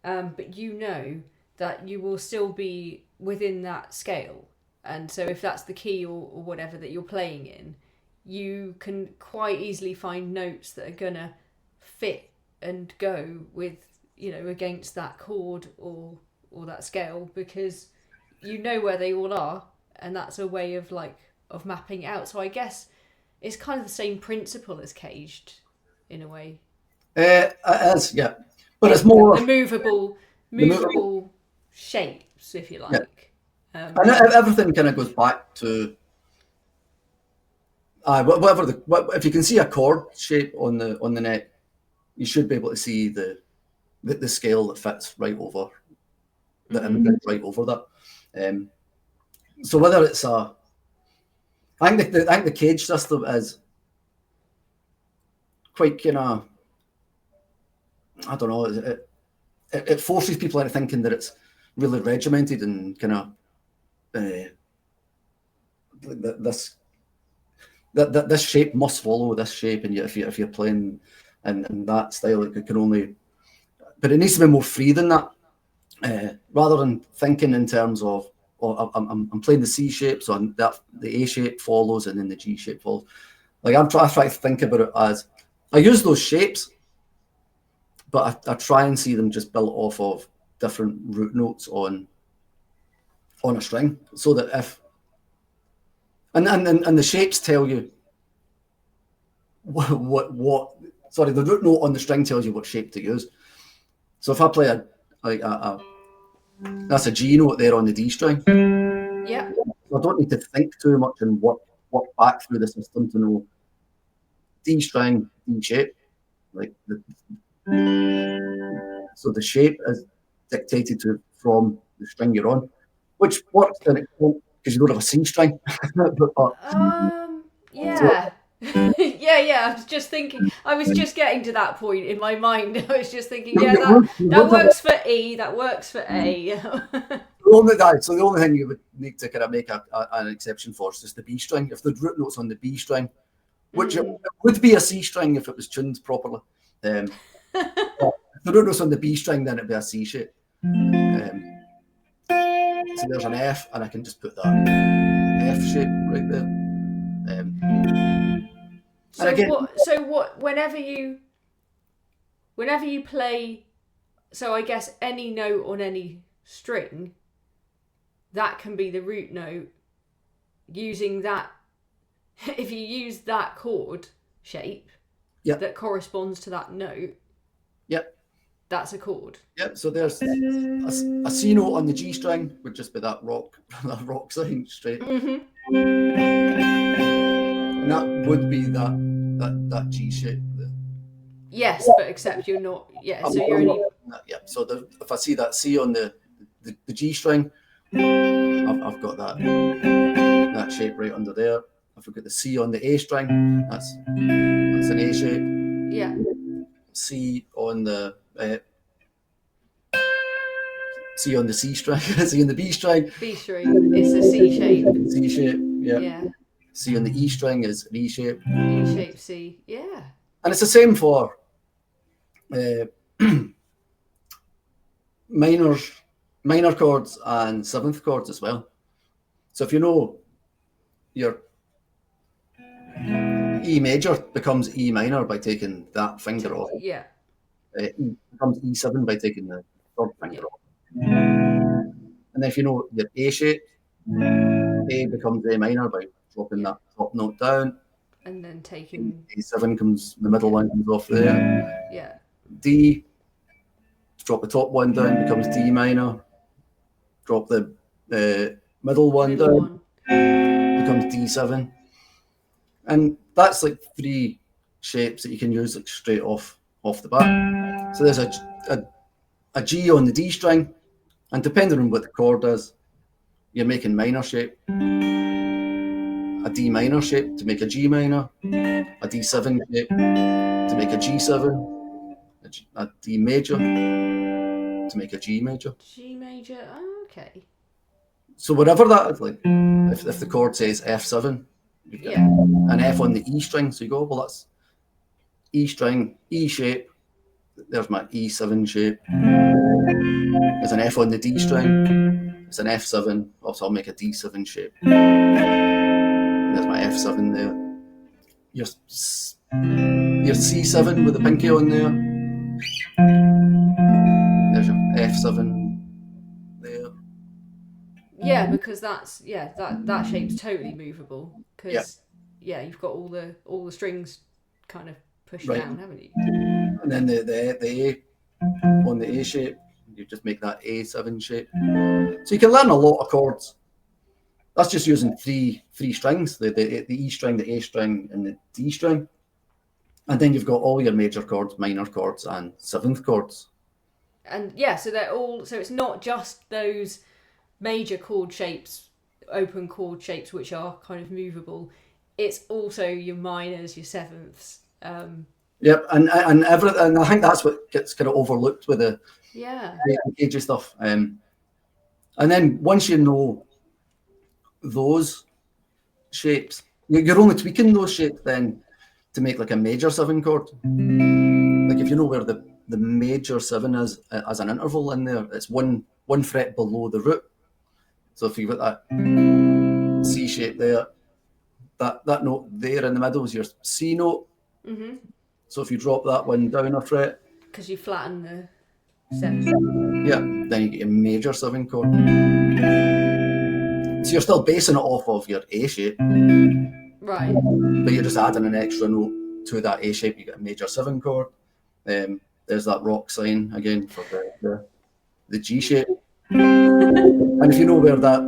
Speaker 1: but you know that you will still be within that scale. And so if that's the key or whatever that you're playing in, you can quite easily find notes that are gonna fit and go with, you know, against that chord or that scale, because you know where they all are, and that's a way of mapping it out. So I guess it's kind of the same principle as Caged, in a way.
Speaker 2: It is, yeah, but it's more
Speaker 1: the movable shapes, if you like.
Speaker 2: Yeah. And everything kind of goes back to whatever if you can see a chord shape on the neck, you should be able to see the scale that fits right over the image, right over that. So whether it's I think the Cage system is quite kind of, I don't know, it forces people into thinking that it's really regimented and kind of this shape must follow this shape, and if you're playing in that style, it can only, but it needs to be more free than that, rather than thinking in terms of, I'm playing the C shape, so the A shape follows and then the G shape follows. Like I try to think about it as, I use those shapes, but I try and see them just built off of different root notes on a string, so that if and the shapes tell you what sorry, the root note on the string tells you what shape to use. So if I play that's a G note there on the D string.
Speaker 1: Yeah.
Speaker 2: So I don't need to think too much and work back through the system to know D string, D shape. Like so the shape is dictated from the string you're on, which works to an extent because you don't have a C string.
Speaker 1: Yeah. Yeah. I was just thinking. I was just getting to that point in my mind. I was just thinking, yeah, that works for E. That works for A.
Speaker 2: So the only thing you would need to kind of make an exception for is just the B string. If the root note's on the B string, which it would be a C string if it was tuned properly. If the root note's on the B string, then it'd be a C shape. So there's an F, and I can just put that F shape right there.
Speaker 1: Whenever you play, so I guess any note on any string, that can be the root note. Using that, if you use that chord shape, that corresponds to that note, that's a chord.
Speaker 2: So there's a C note on the G string would just be that rock sign straight. And that would be that G shape there.
Speaker 1: Yes, but except you're not. Yeah, so you're only.
Speaker 2: So if I see that C on the G string, I've got that shape right under there. If I got the C on the A string, that's an A shape.
Speaker 1: Yeah.
Speaker 2: C on the C on the C string, C on the B string.
Speaker 1: B string is a C shape.
Speaker 2: C shape,
Speaker 1: yeah.
Speaker 2: C on the E string is an E shape.
Speaker 1: E shape C, yeah.
Speaker 2: And it's the same for minor chords and seventh chords as well. So if you know your E major becomes E minor by taking that finger off.
Speaker 1: Yeah.
Speaker 2: E becomes E7 by taking the third finger
Speaker 1: Yeah.
Speaker 2: off. And then if you know your A shape, A becomes A minor by dropping that top note down.
Speaker 1: And then taking
Speaker 2: A7 comes, the middle one comes off there.
Speaker 1: yeah.
Speaker 2: D, drop the top one down, becomes D minor. Drop the middle one
Speaker 1: Middle
Speaker 2: down,
Speaker 1: one.
Speaker 2: becomes D7. And that's like 3 shapes that you can use like straight off the bat. So there's a G on the D string, and depending on what the chord is, you're making minor shape. A D minor shape to make a G minor, a D7 shape to make a G7, a D major to make a G major.
Speaker 1: G major. Oh, okay.
Speaker 2: So whatever that is, like if the chord says F7, you've got an F on the E string, so you go, well, that's E string, E shape. There's my E7 shape. There's an F on the D string. It's an F7. Also, I'll make a D7 shape. There's my F7 there. Your C7 with the pinky on there. There's your F7 there.
Speaker 1: Yeah, because that shape's totally movable because you've got all the strings kind of pushed down, haven't you?
Speaker 2: And then the A on the A shape, you just make that A7 shape. So you can learn a lot of chords. That's just using three strings, the E string, the A string, and the D string. And then you've got all your major chords, minor chords, and seventh chords.
Speaker 1: And so they're all, so it's not just those major chord shapes, open chord shapes, which are kind of movable. It's also your minors, your sevenths.
Speaker 2: Yep, and I think that's what gets kind of overlooked with the gauge stuff. And then once you know those shapes, you're only tweaking those shapes then to make like a major 7 chord. Like if you know where the major 7 is as an interval in there, it's one fret below the root. So if you've got that C shape there, that note there in the middle is your C note.
Speaker 1: Mm-hmm.
Speaker 2: So if you drop that one down a fret,
Speaker 1: because you flatten the 7.
Speaker 2: Yeah, then you get a major 7 chord. So you're still basing it off of your A shape.
Speaker 1: Right.
Speaker 2: But you're just adding an extra note to that A shape. You get a major 7 chord. There's that rock sign again for the G shape. And if you know where that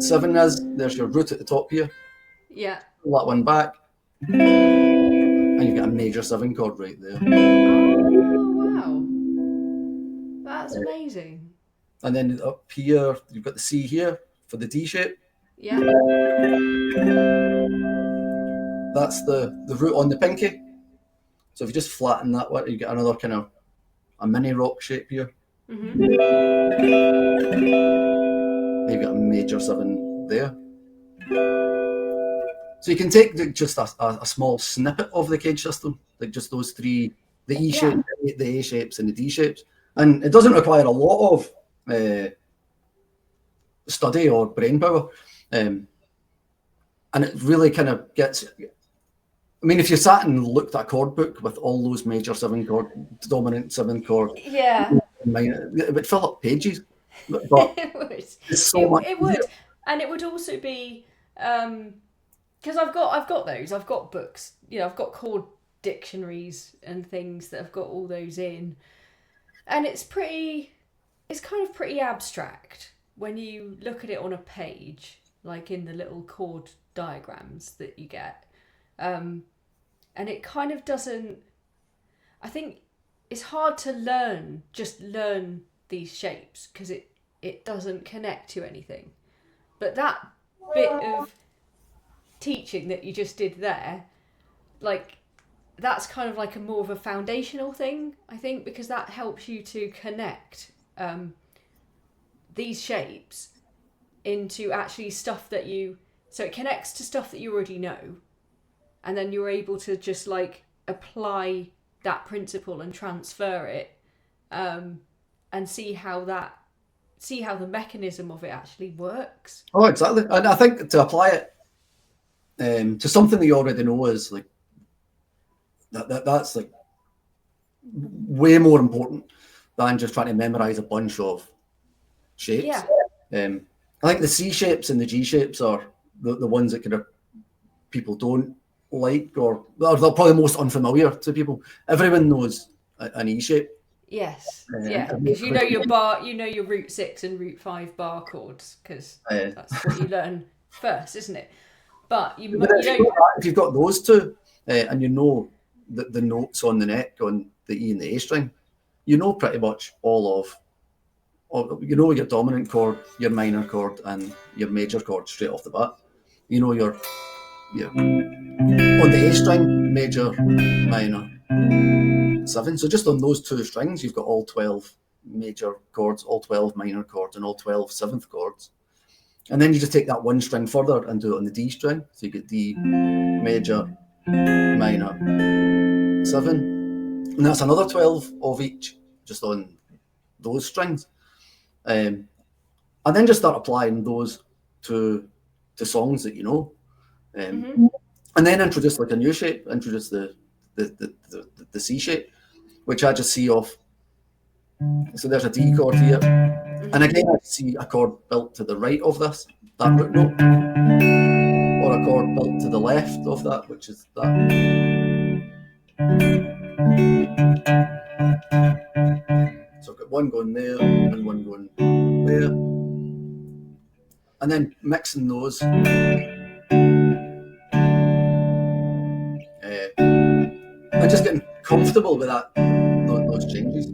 Speaker 2: 7 is, there's your root at the top here.
Speaker 1: Yeah.
Speaker 2: Pull that one back. And you get a major 7 chord right there.
Speaker 1: Oh, wow. That's amazing.
Speaker 2: And then up here, you've got the C here for the D shape.
Speaker 1: Yeah.
Speaker 2: That's the root on the pinky. So if you just flatten that one, you get another kind of a mini rock shape here.
Speaker 1: Mm-hmm.
Speaker 2: You've got a major 7 there. So you can take just a small snippet of the gauge system, like just those 3, the E shape, the A shapes, and the D shapes. And it doesn't require a lot of study or brain power. And it really kind of gets... I mean, if you sat and looked at a chord book with all those major 7 chord, dominant 7 chord, it would fill up pages. But
Speaker 1: it would.
Speaker 2: It's so much.
Speaker 1: It would, and it would also be because I've got those. I've got books. I've got chord dictionaries and things that have got all those in, and it's kind of pretty abstract when you look at it on a page, like in the little chord diagrams that you get. And it kind of doesn't... I think it's hard to learn these shapes because it doesn't connect to anything. But that bit of teaching that you just did there, like, that's kind of like more of a foundational thing, I think, because that helps you to connect these shapes into actually stuff that you... So it connects to stuff that you already know. And then you're able to just like apply that principle and transfer it, and see how that see how the mechanism of it actually works.
Speaker 2: Oh, exactly. And I think to apply it to something that you already know is like that's like way more important than just trying to memorize a bunch of shapes.
Speaker 1: Yeah.
Speaker 2: I think the C shapes and the G shapes are the ones that kind of people don't like, or they're probably most unfamiliar to people. Everyone knows an E shape.
Speaker 1: Yes. Yeah. Because you know your root 6 and root 5 bar chords, because that's what you learn first, isn't it? But
Speaker 2: if you've got those two, and you know the notes on the neck on the E and the A string, you know pretty much you know your dominant chord, your minor chord, and your major chord straight off the bat. You know your on the A string, major, minor, 7. So just on those 2 strings, you've got all 12 major chords, all 12 minor chords, and all 12 7th chords. And then you just take that one string further and do it on the D string. So you get D, major, minor, 7. And that's another 12 of each, just on those strings. And then just start applying those to songs that you know. And then introduce like a new shape, introduce the C shape, which I just see off. So there's a D chord here. And again, I see a chord built to the right of that root note, or a chord built to the left of that, which is that. So I've got one going there and one going there. And then mixing those. And just getting comfortable with those changes.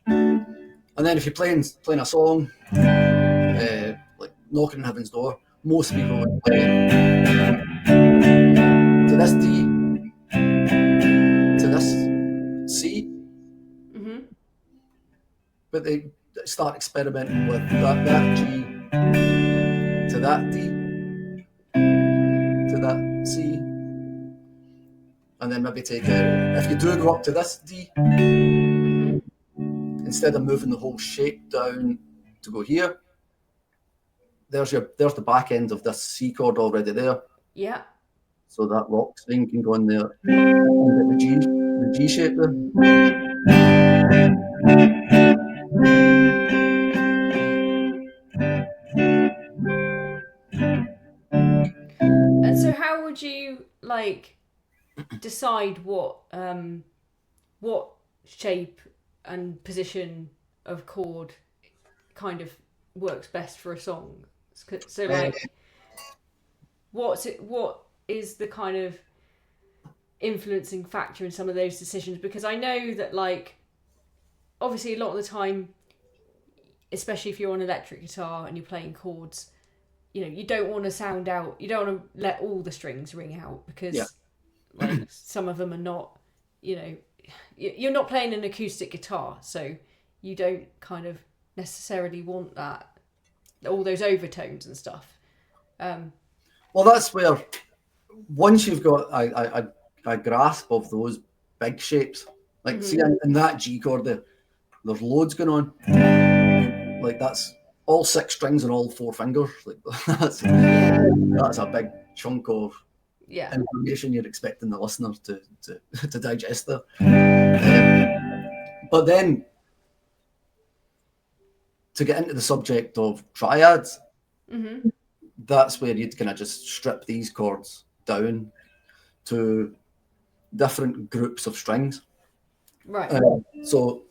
Speaker 2: And then if you're playing a song, like Knocking on Heaven's Door, most people would play to this D, to this C, but they start experimenting with that G, to that D, to that C, and then maybe take if you do go up to this D, instead of moving the whole shape down to go here, there's the back end of this C chord already there.
Speaker 1: Yeah.
Speaker 2: So that rock string can go in there and get the G shape there.
Speaker 1: And so how would you decide what shape and position of chord kind of works best for a song? So what is the kind of influencing factor in some of those decisions? Because I know that obviously a lot of the time, especially if you're on electric guitar and you're playing chords, you don't want to sound out, you don't want to let all the strings ring out, because some of them are not, you're not playing an acoustic guitar, so you don't kind of necessarily want all those overtones and stuff.
Speaker 2: Well, that's where once you've got a grasp of those big shapes, see in that G chord there's loads going on. That's all 6 strings and all 4 fingers. That's a big chunk of information you're expecting the listener to digest there. But then to get into the subject of triads, that's where you'd kind of just strip these chords down to different groups of strings.
Speaker 1: Right.
Speaker 2: So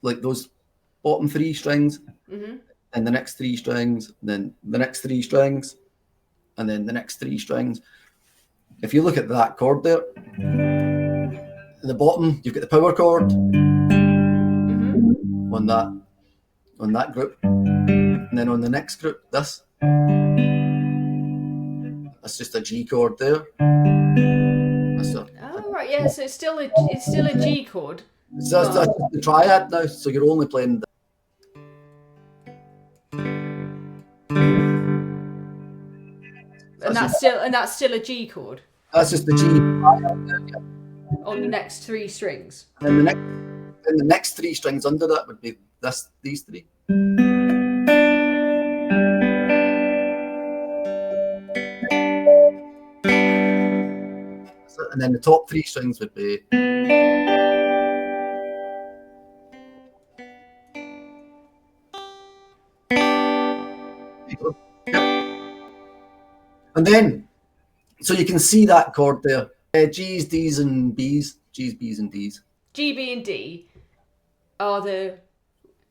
Speaker 2: those bottom 3 strings, and the next 3 strings, then the next 3 strings, and then the next 3 strings. If you look at that chord there, at the bottom you've got the power chord on that group, and then on the next group, that's just a G chord there.
Speaker 1: Right, yeah. So it's still a G chord.
Speaker 2: So that's the triad now. So you're only playing.
Speaker 1: And that's still a G chord.
Speaker 2: That's just the G
Speaker 1: on the next 3 strings.
Speaker 2: And the next 3 strings under that would be these 3. And then the top 3 strings would be. Yep. And then, so you can see that chord there. G's, D's, and B's. G's, B's, and D's.
Speaker 1: G, B, and D are the.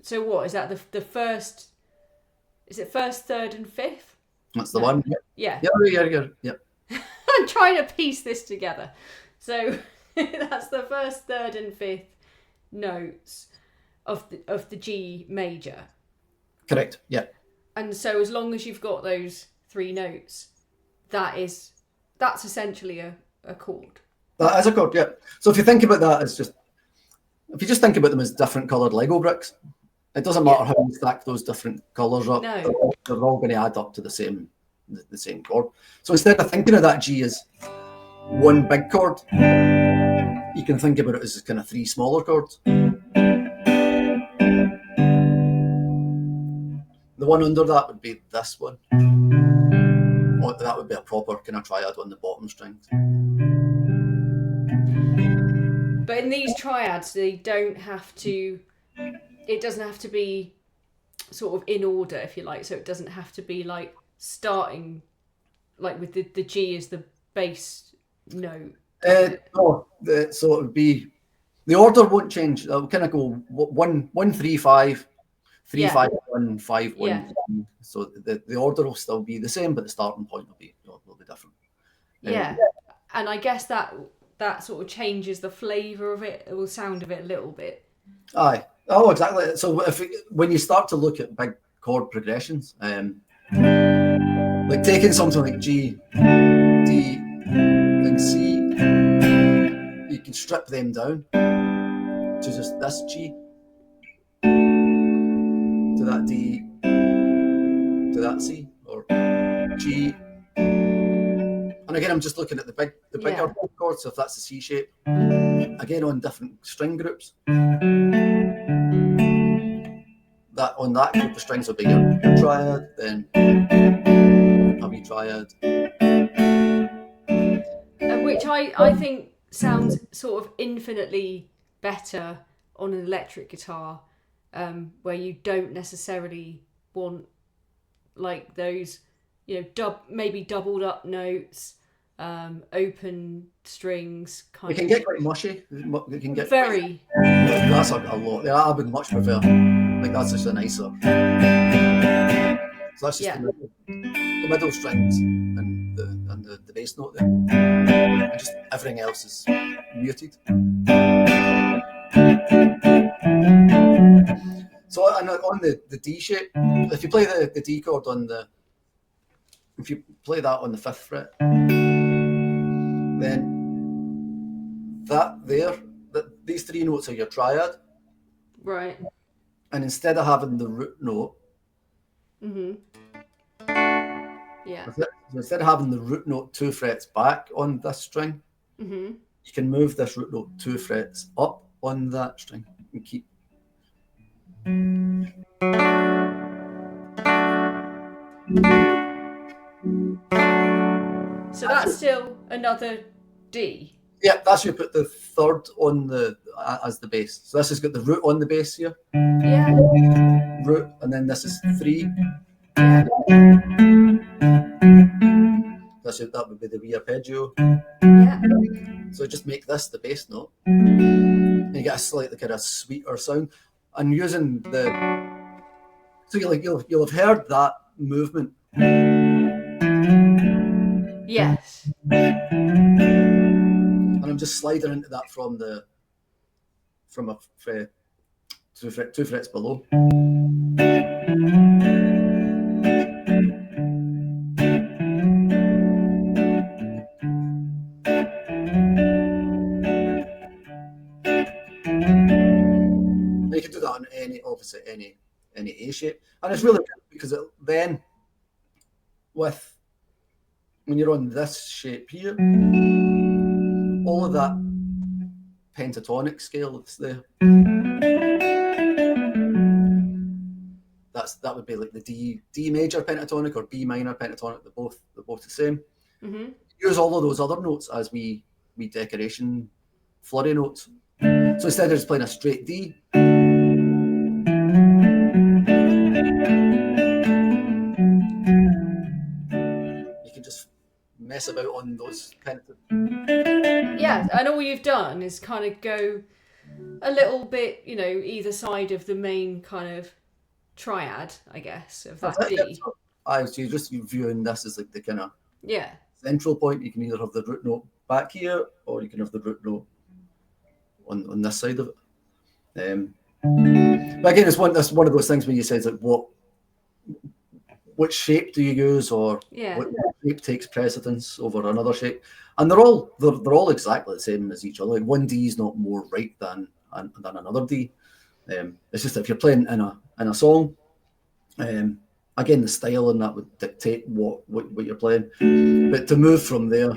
Speaker 1: So what is that? The first. Is it first, third, and fifth?
Speaker 2: That's the one. Yep.
Speaker 1: Yeah.
Speaker 2: Yep.
Speaker 1: I'm trying to piece this together. So that's the first, third, and fifth notes of the G major.
Speaker 2: Correct. Yeah.
Speaker 1: And so as long as you've got those 3 notes, that's essentially a chord.
Speaker 2: That is a chord. Yeah. So if you think about that, if you just think about them as different coloured Lego bricks, it doesn't matter how you stack those different colours up.
Speaker 1: No.
Speaker 2: They're all going to add up to the same chord. So instead of thinking of that G as one big chord, you can think about it as kind of 3 smaller chords. The one under that would be this one. Or that would be a proper kind of triad on the bottom strings.
Speaker 1: But in these triads, it doesn't have to be sort of in order, if you like. So it doesn't have to be like starting like with the G as the bass note.
Speaker 2: No, so it would be, the order won't change. It'll kind of go 1 3 5 3 5 1 5 1.
Speaker 1: Yeah.
Speaker 2: So the order will still be the same, but the starting point will be different.
Speaker 1: Yeah, and I guess that sort of changes the flavour of it, or sound of it a little bit.
Speaker 2: Aye. Oh, exactly. So when you start to look at big chord progressions, like taking something like G, D, and C, you can strip them down to just this G, to that D, to that C, or G. And again, I'm just looking at the bigger chords. So if that's the C shape, again on different string groups, that on that group of strings will be your triad, then a wee triad,
Speaker 1: Which I think sounds sort of infinitely better on an electric guitar, where you don't necessarily want like those, maybe doubled up notes, open strings.
Speaker 2: It can get quite mushy. It can get
Speaker 1: very.
Speaker 2: That's a lot. Yeah, I would much prefer. Like that's just a nicer. So that's just the middle strings and the bass note there, and just everything else is muted. So on the D shape, if you play the D chord if you play that on the 5th fret, then these 3 notes are your triad.
Speaker 1: Right.
Speaker 2: And instead of having the root note,
Speaker 1: yeah.
Speaker 2: So instead of having the root note 2 frets back on this string, you can move this root note 2 frets up on that string and keep.
Speaker 1: So that's still another D.
Speaker 2: Yeah, that's you put the 3rd on as the bass. So this has got the root on the bass here.
Speaker 1: Yeah.
Speaker 2: Root, and then this is 3. That would be the wee arpeggio.
Speaker 1: Yeah.
Speaker 2: So just make this the bass note. And you get a slightly kind of sweeter sound. And using so you'll have heard that movement.
Speaker 1: Yes.
Speaker 2: And I'm just sliding into that from a fret, 2 frets below. And you can do that on any A shape, and it's really good because then when you're on this shape here, all of that pentatonic scale that's there that would be like the D major pentatonic or B minor pentatonic. They're both the same.
Speaker 1: Mm-hmm.
Speaker 2: Use all of those other notes as we decoration flurry notes. So instead of just playing a straight D, you can just mess about on those pentatonics.
Speaker 1: Yeah, and all you've done is kind of go a little bit, either side of the main kind of triad, I guess, of that D.
Speaker 2: So you're just viewing this as like the kind of
Speaker 1: Yeah.
Speaker 2: central point. You can either have the root note back here, or you can have the root note on this side of it. But again, it's one of those things when you say like what shape do you use, or what shape takes precedence over another shape, and they're all exactly the same as each other. Like one D is not more right than another D. It's just if you're playing in a song, again the style and that would dictate what you're playing. But to move from there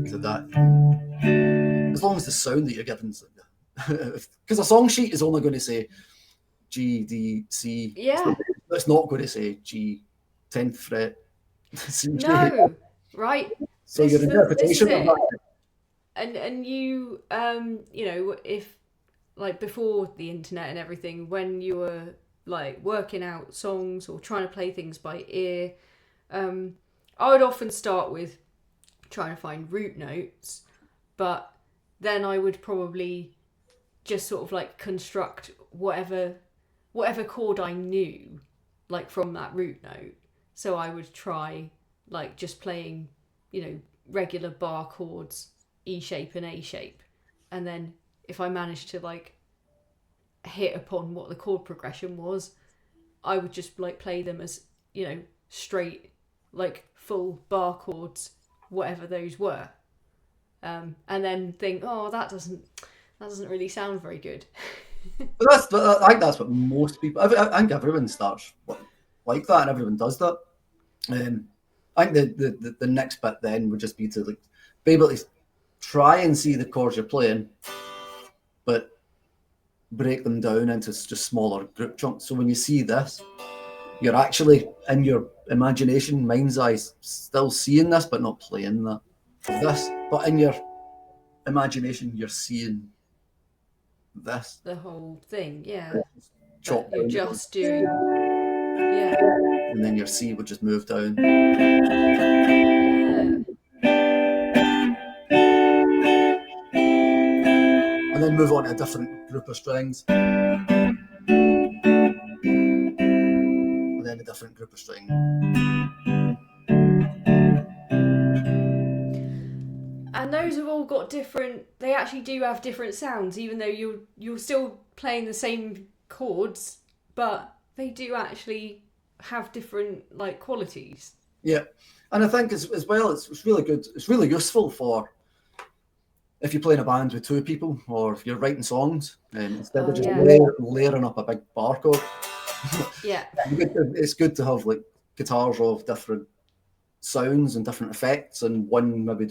Speaker 2: to that, as long as the sound that you're giving, because a song sheet is only going to say G, D, C.
Speaker 1: Yeah.
Speaker 2: It's not going to say G, 10th fret, C, G.
Speaker 1: No, right.
Speaker 2: So your interpretation of that.
Speaker 1: And you, if like before the internet and everything, when you were like working out songs or trying to play things by ear, I would often start with trying to find root notes, but then I would probably just sort of like construct whatever chord I knew, like from that root note. So I would try like just playing, regular bar chords, E shape and A shape, and then if I managed to like hit upon what the chord progression was, I would just like play them as straight like full bar chords, whatever those were, and then think, oh, that doesn't really sound very good.
Speaker 2: But I think that's what most people. I think everyone starts like that, and everyone does that. I think the next bit then would just be to like be able to try and see the chords you're playing, but break them down into just smaller group chunks. So when you see this, you're actually in your imagination, mind's eye, still seeing this, but not playing this. But in your imagination, you're seeing this.
Speaker 1: The whole thing, yeah.
Speaker 2: Chop
Speaker 1: You're just doing, yeah.
Speaker 2: And then your C would just move down. And then move on to a different group of strings. And then a different group of strings.
Speaker 1: And those have all got they actually do have different sounds, even though you're still playing the same chords, but they do actually have different like qualities.
Speaker 2: Yeah. And I think as well, it's really good. It's really useful for if you're playing a band with two people, or if you're writing songs, instead of just layering up a big bar chord.
Speaker 1: Yeah.
Speaker 2: It's good to have like guitars of different sounds and different effects, and one maybe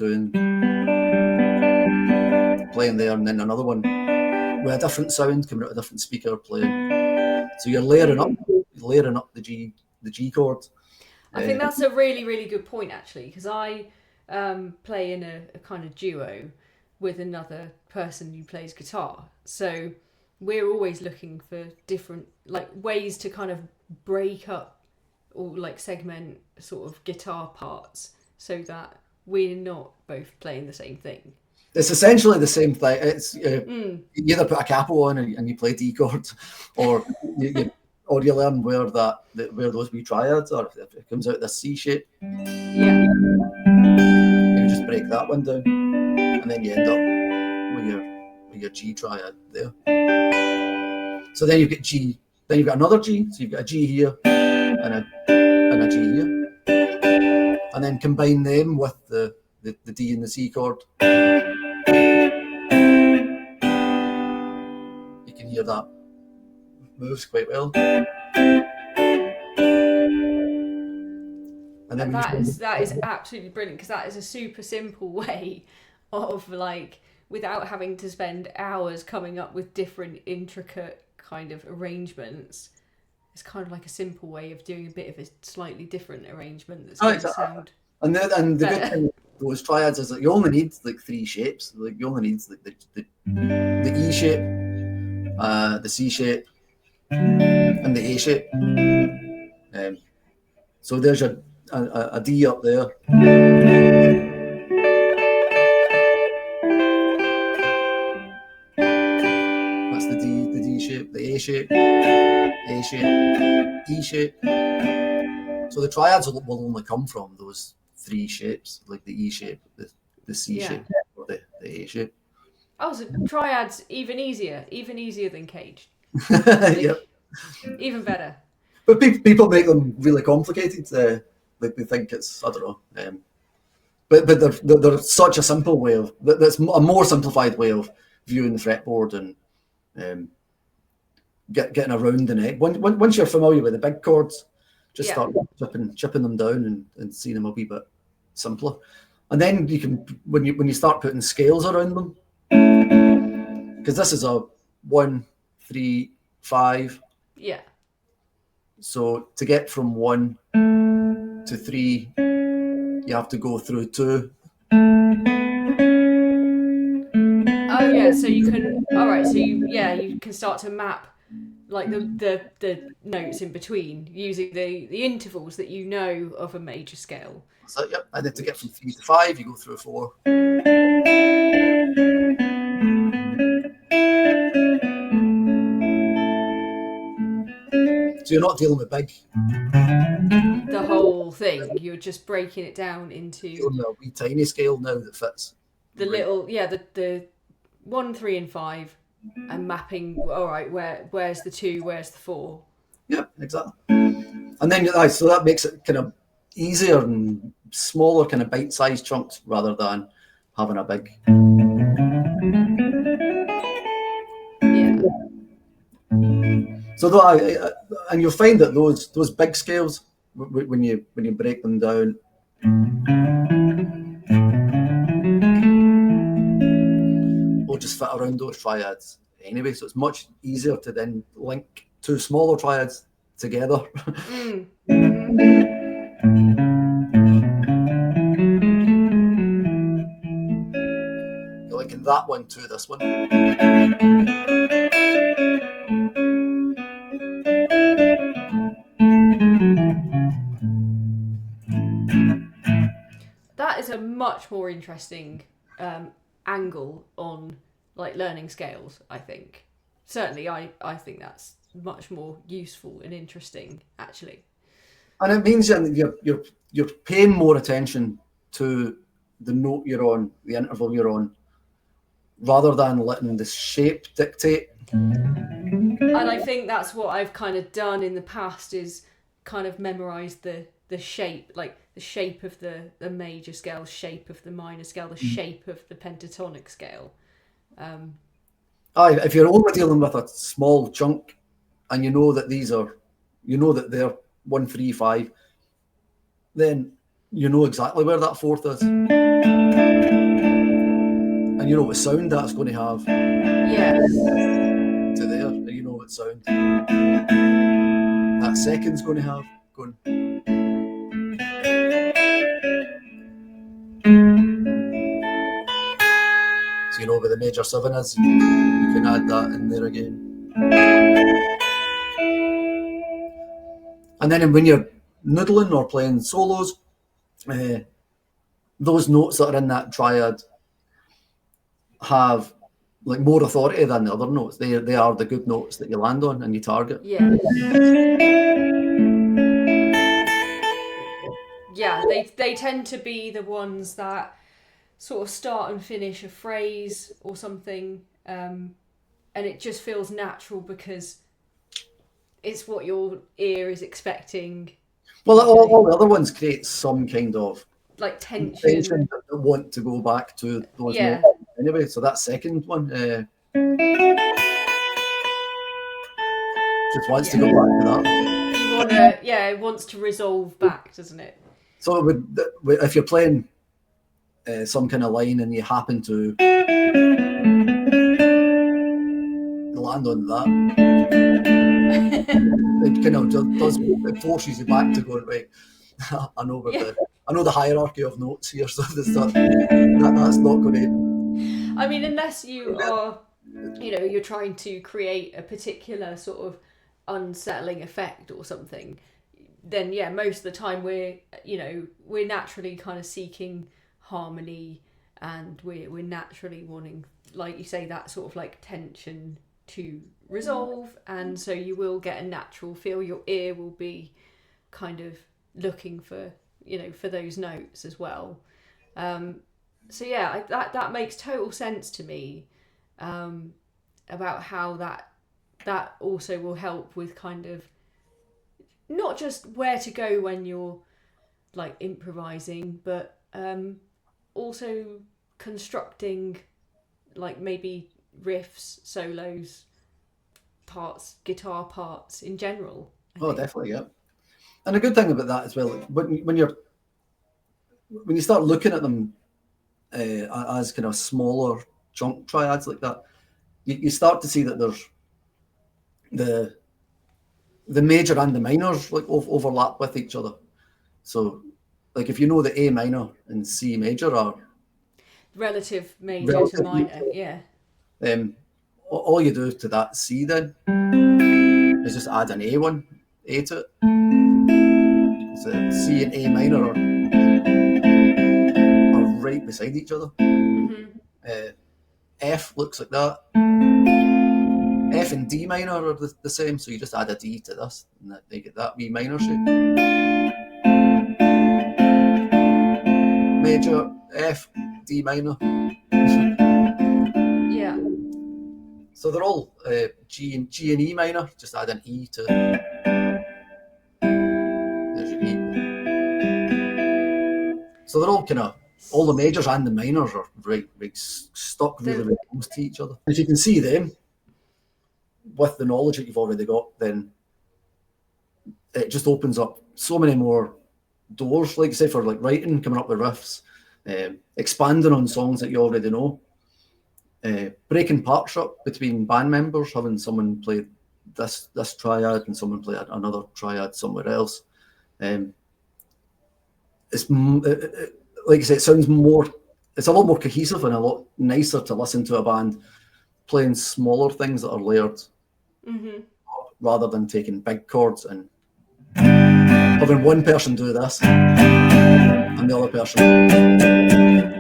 Speaker 2: playing there, and then another one with a different sound coming out of a different speaker playing. So you're layering up the G chord.
Speaker 1: I think that's a really, really good point, actually, because I play in a kind of duo with another person who plays guitar. So we're always looking for different like ways to kind of break up or like segment sort of guitar parts so that we're not both playing the same thing.
Speaker 2: It's essentially the same thing. It's you either put a capo on and you play D chords, or you learn where those wee triads are. If it comes out this C shape,
Speaker 1: yeah,
Speaker 2: you just break that one down, and then you end up with your G triad there. So then you get G, then you've got another G. So you've got a G here and a G here, and then combine them with the D and the C chord. You can hear that moves quite well. And then
Speaker 1: that is absolutely brilliant, because that is a super simple way of like without having to spend hours coming up with different intricate kind of arrangements. It's kind of like a simple way of doing a bit of a slightly different arrangement that's going to sound.
Speaker 2: And the good thing with those triads is that you only need like 3 shapes. Like you only need like the E shape, the C shape, and the A shape. So there's a D up there. That's the D shape, the A shape, E shape. So the triads will only come from those 3 shapes, like the E shape, the C shape, or the A shape.
Speaker 1: Oh, so triads even easier than caged.
Speaker 2: Yep.
Speaker 1: Even better.
Speaker 2: But people make them really complicated. Like they think it's, I don't know. But they're such a simple way of, that's a more simplified way of viewing the fretboard and getting around the neck. Once you're familiar with the big chords, just start chipping them down and seeing them a wee bit simpler. And then you can, when you start putting scales around them, because this is a 1, 3, 5.
Speaker 1: Yeah.
Speaker 2: So to get from 1 to 3, you have to go through 2.
Speaker 1: Oh yeah, so you can. All right, so you can start to map like the notes in between using the intervals that you know of a major scale.
Speaker 2: So yep, and then to get from 3 to 5, you go through 4. So you're not dealing with big.
Speaker 1: The whole thing, you're just breaking it down into
Speaker 2: a wee tiny scale now that fits.
Speaker 1: The little, the 1, 3, and 5, and mapping. All right, where's the 2? Where's the 4?
Speaker 2: Yeah, exactly. And then so that makes it kind of easier and smaller, kind of bite-sized chunks rather than having a big.
Speaker 1: Yeah.
Speaker 2: So and you'll find that those big scales, when you break them down, will just fit around those triads anyway. So it's much easier to then link 2 smaller triads together. You're linking that one to this one.
Speaker 1: That is a much more interesting angle on like learning scales, I think. Certainly I think that's much more useful and interesting, actually.
Speaker 2: And it means that you're paying more attention to the note you're on, the interval you're on, rather than letting the shape dictate.
Speaker 1: And I think that's what I've kind of done in the past, is kind of memorize the shape, like the shape of the major scale, shape of the minor scale, the shape of the pentatonic scale.
Speaker 2: If you're only dealing with a small chunk and you know that they're 1, 3, 5, then you know exactly where that 4th is. And you know what sound that's going to have.
Speaker 1: Yes.
Speaker 2: To there, and you know what sound that 2nd's going to have. So you know where the major 7 is, you can add that in there again. And then when you're noodling or playing solos, those notes that are in that triad have like more authority than the other notes. They are the good notes that you land on and you target.
Speaker 1: Yeah. Yeah, they tend to be the ones that sort of start and finish a phrase or something, and it just feels natural because it's what your ear is expecting.
Speaker 2: Well, all the other ones create some kind of
Speaker 1: like tension
Speaker 2: that want to go back to those notes anyway. So that 2nd one just wants to go back to that.
Speaker 1: You want to, it wants to resolve back, doesn't it?
Speaker 2: So if you're playing some kind of line and you happen to land on that. It kind of does it forces you back to going, right, I know the hierarchy of notes here, so that's not going to.
Speaker 1: I mean, unless you are, you're trying to create a particular sort of unsettling effect or something, then yeah, most of the time we're naturally kind of seeking harmony, and we're naturally wanting, like you say, that sort of like tension to resolve, and so you will get a natural feel. Your ear will be kind of looking for for those notes as well. So yeah, that makes total sense to me, about how that also will help with kind of not just where to go when you're like improvising, but also constructing like maybe riffs, solos, parts, guitar parts in general.
Speaker 2: Oh, definitely, yeah. And a good thing about that as well, when you start looking at them as kind of smaller chunk triads like that, you start to see that there's the major and the minors like overlap with each other. So, like if you know the A minor and C major are
Speaker 1: relative major to minor, yeah.
Speaker 2: All you do to that C then is just add an A to it. So C and A minor are right beside each other.
Speaker 1: Mm-hmm.
Speaker 2: F looks like that. F and D minor are the same, so you just add a D to this, and they get that wee minor shape. Major, F, D minor.
Speaker 1: Yeah.
Speaker 2: So they're all G and E minor. Just add an E to. There's your E. So they're all kind of all the majors and the minors are right stuck really close to each other. If you can see them with the knowledge that you've already got, then it just opens up so many more doors. Like say for like writing, coming up with riffs, expanding on songs that you already know. Breaking parts up between band members, having someone play this triad and someone play another triad somewhere else. It's like I say, it sounds more. It's a lot more cohesive and a lot nicer to listen to a band playing smaller things that are layered, rather than taking big chords and having one person do this and the other person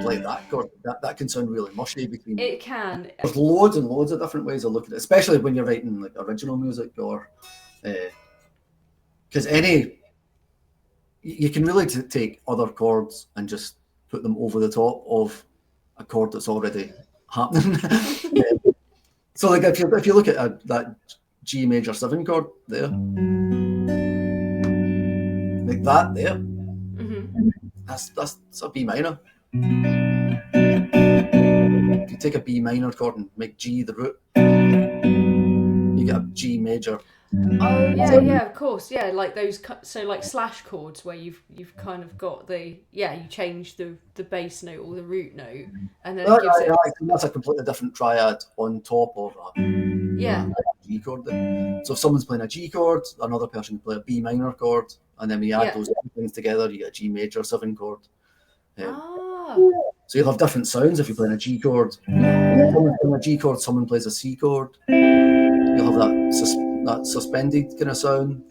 Speaker 2: play that chord. That can sound really mushy between.
Speaker 1: It can.
Speaker 2: There's loads and loads of different ways of looking at it, especially when you're writing like original music or because you can really take other chords and just put them over the top of a chord that's already happening. So like if you look at that G major 7 chord there, like that there, that's a B minor. If you take a B minor chord and make G the root, you get a G major.
Speaker 1: Oh yeah, of course, yeah. Like those, so like slash chords where you've kind of got you change the bass note or the root note, and then it gives it.
Speaker 2: That's a completely different triad on top of a G chord. Then. So if someone's playing a G chord, another person can play a B minor chord, and then we add those things together, you get a G major 7 chord. So you'll have different sounds if you're playing a G chord. Someone's playing a G chord, someone plays a C chord. You'll have that suspended kind of sound.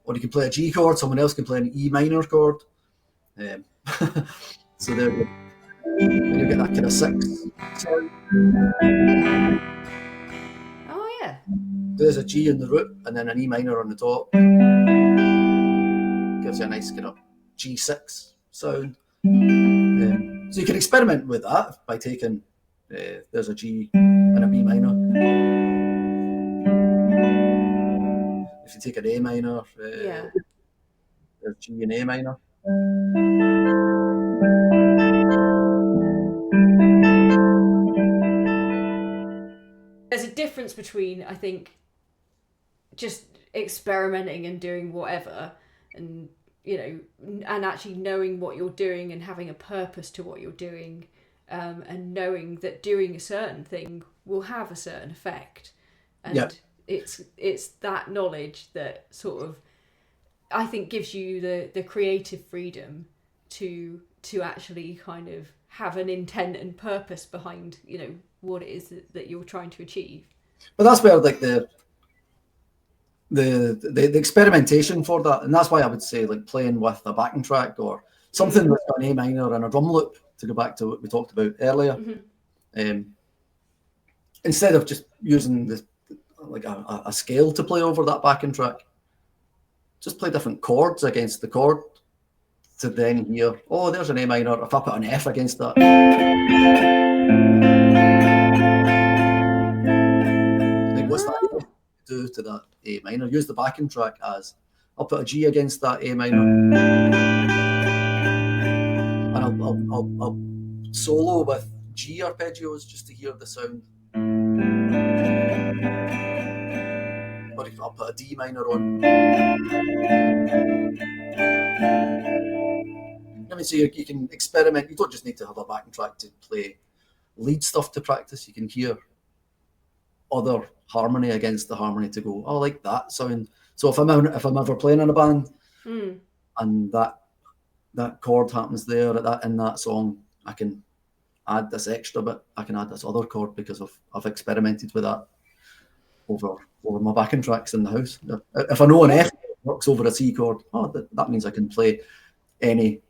Speaker 2: Or you can play a G chord, someone else can play an E minor chord. So there you get that kind of 6 sound.
Speaker 1: Oh yeah.
Speaker 2: There's a G in the root and then an E minor on the top. Gives you a nice kind of G6 sound. So you can experiment with that by taking there's a G and a B minor. If you take an A minor, there's G and A minor.
Speaker 1: There's a difference between, I think, just experimenting and doing whatever, and and actually knowing what you're doing and having a purpose to what you're doing, and knowing that doing a certain thing will have a certain effect. And it's that knowledge that sort of, I think, gives you the creative freedom to actually kind of have an intent and purpose behind, what it is that you're trying to achieve.
Speaker 2: But that's where like the experimentation for that, and that's why I would say like playing with a backing track or something with an A minor and a drum loop, to go back to what we talked about earlier. Instead of just using a scale to play over that backing track, just play different chords against the chord to then hear, oh, there's an A minor. If I put an F against that, like what's that do to that A minor? Use the backing track as, I'll put a G against that A minor, and I'll solo with G arpeggios just to hear the sound. Or I'll put a D minor on. I mean, so you can experiment. You don't just need to have a backing track to play lead stuff to practice. You can hear other harmony against the harmony to go, oh, I like that sound. So if I'm ever playing in a band and that chord happens there in that song, I can add this extra bit. I can add this other chord because I've experimented with that over my backing tracks in the house. If I know an F works over a C chord, that means I can play any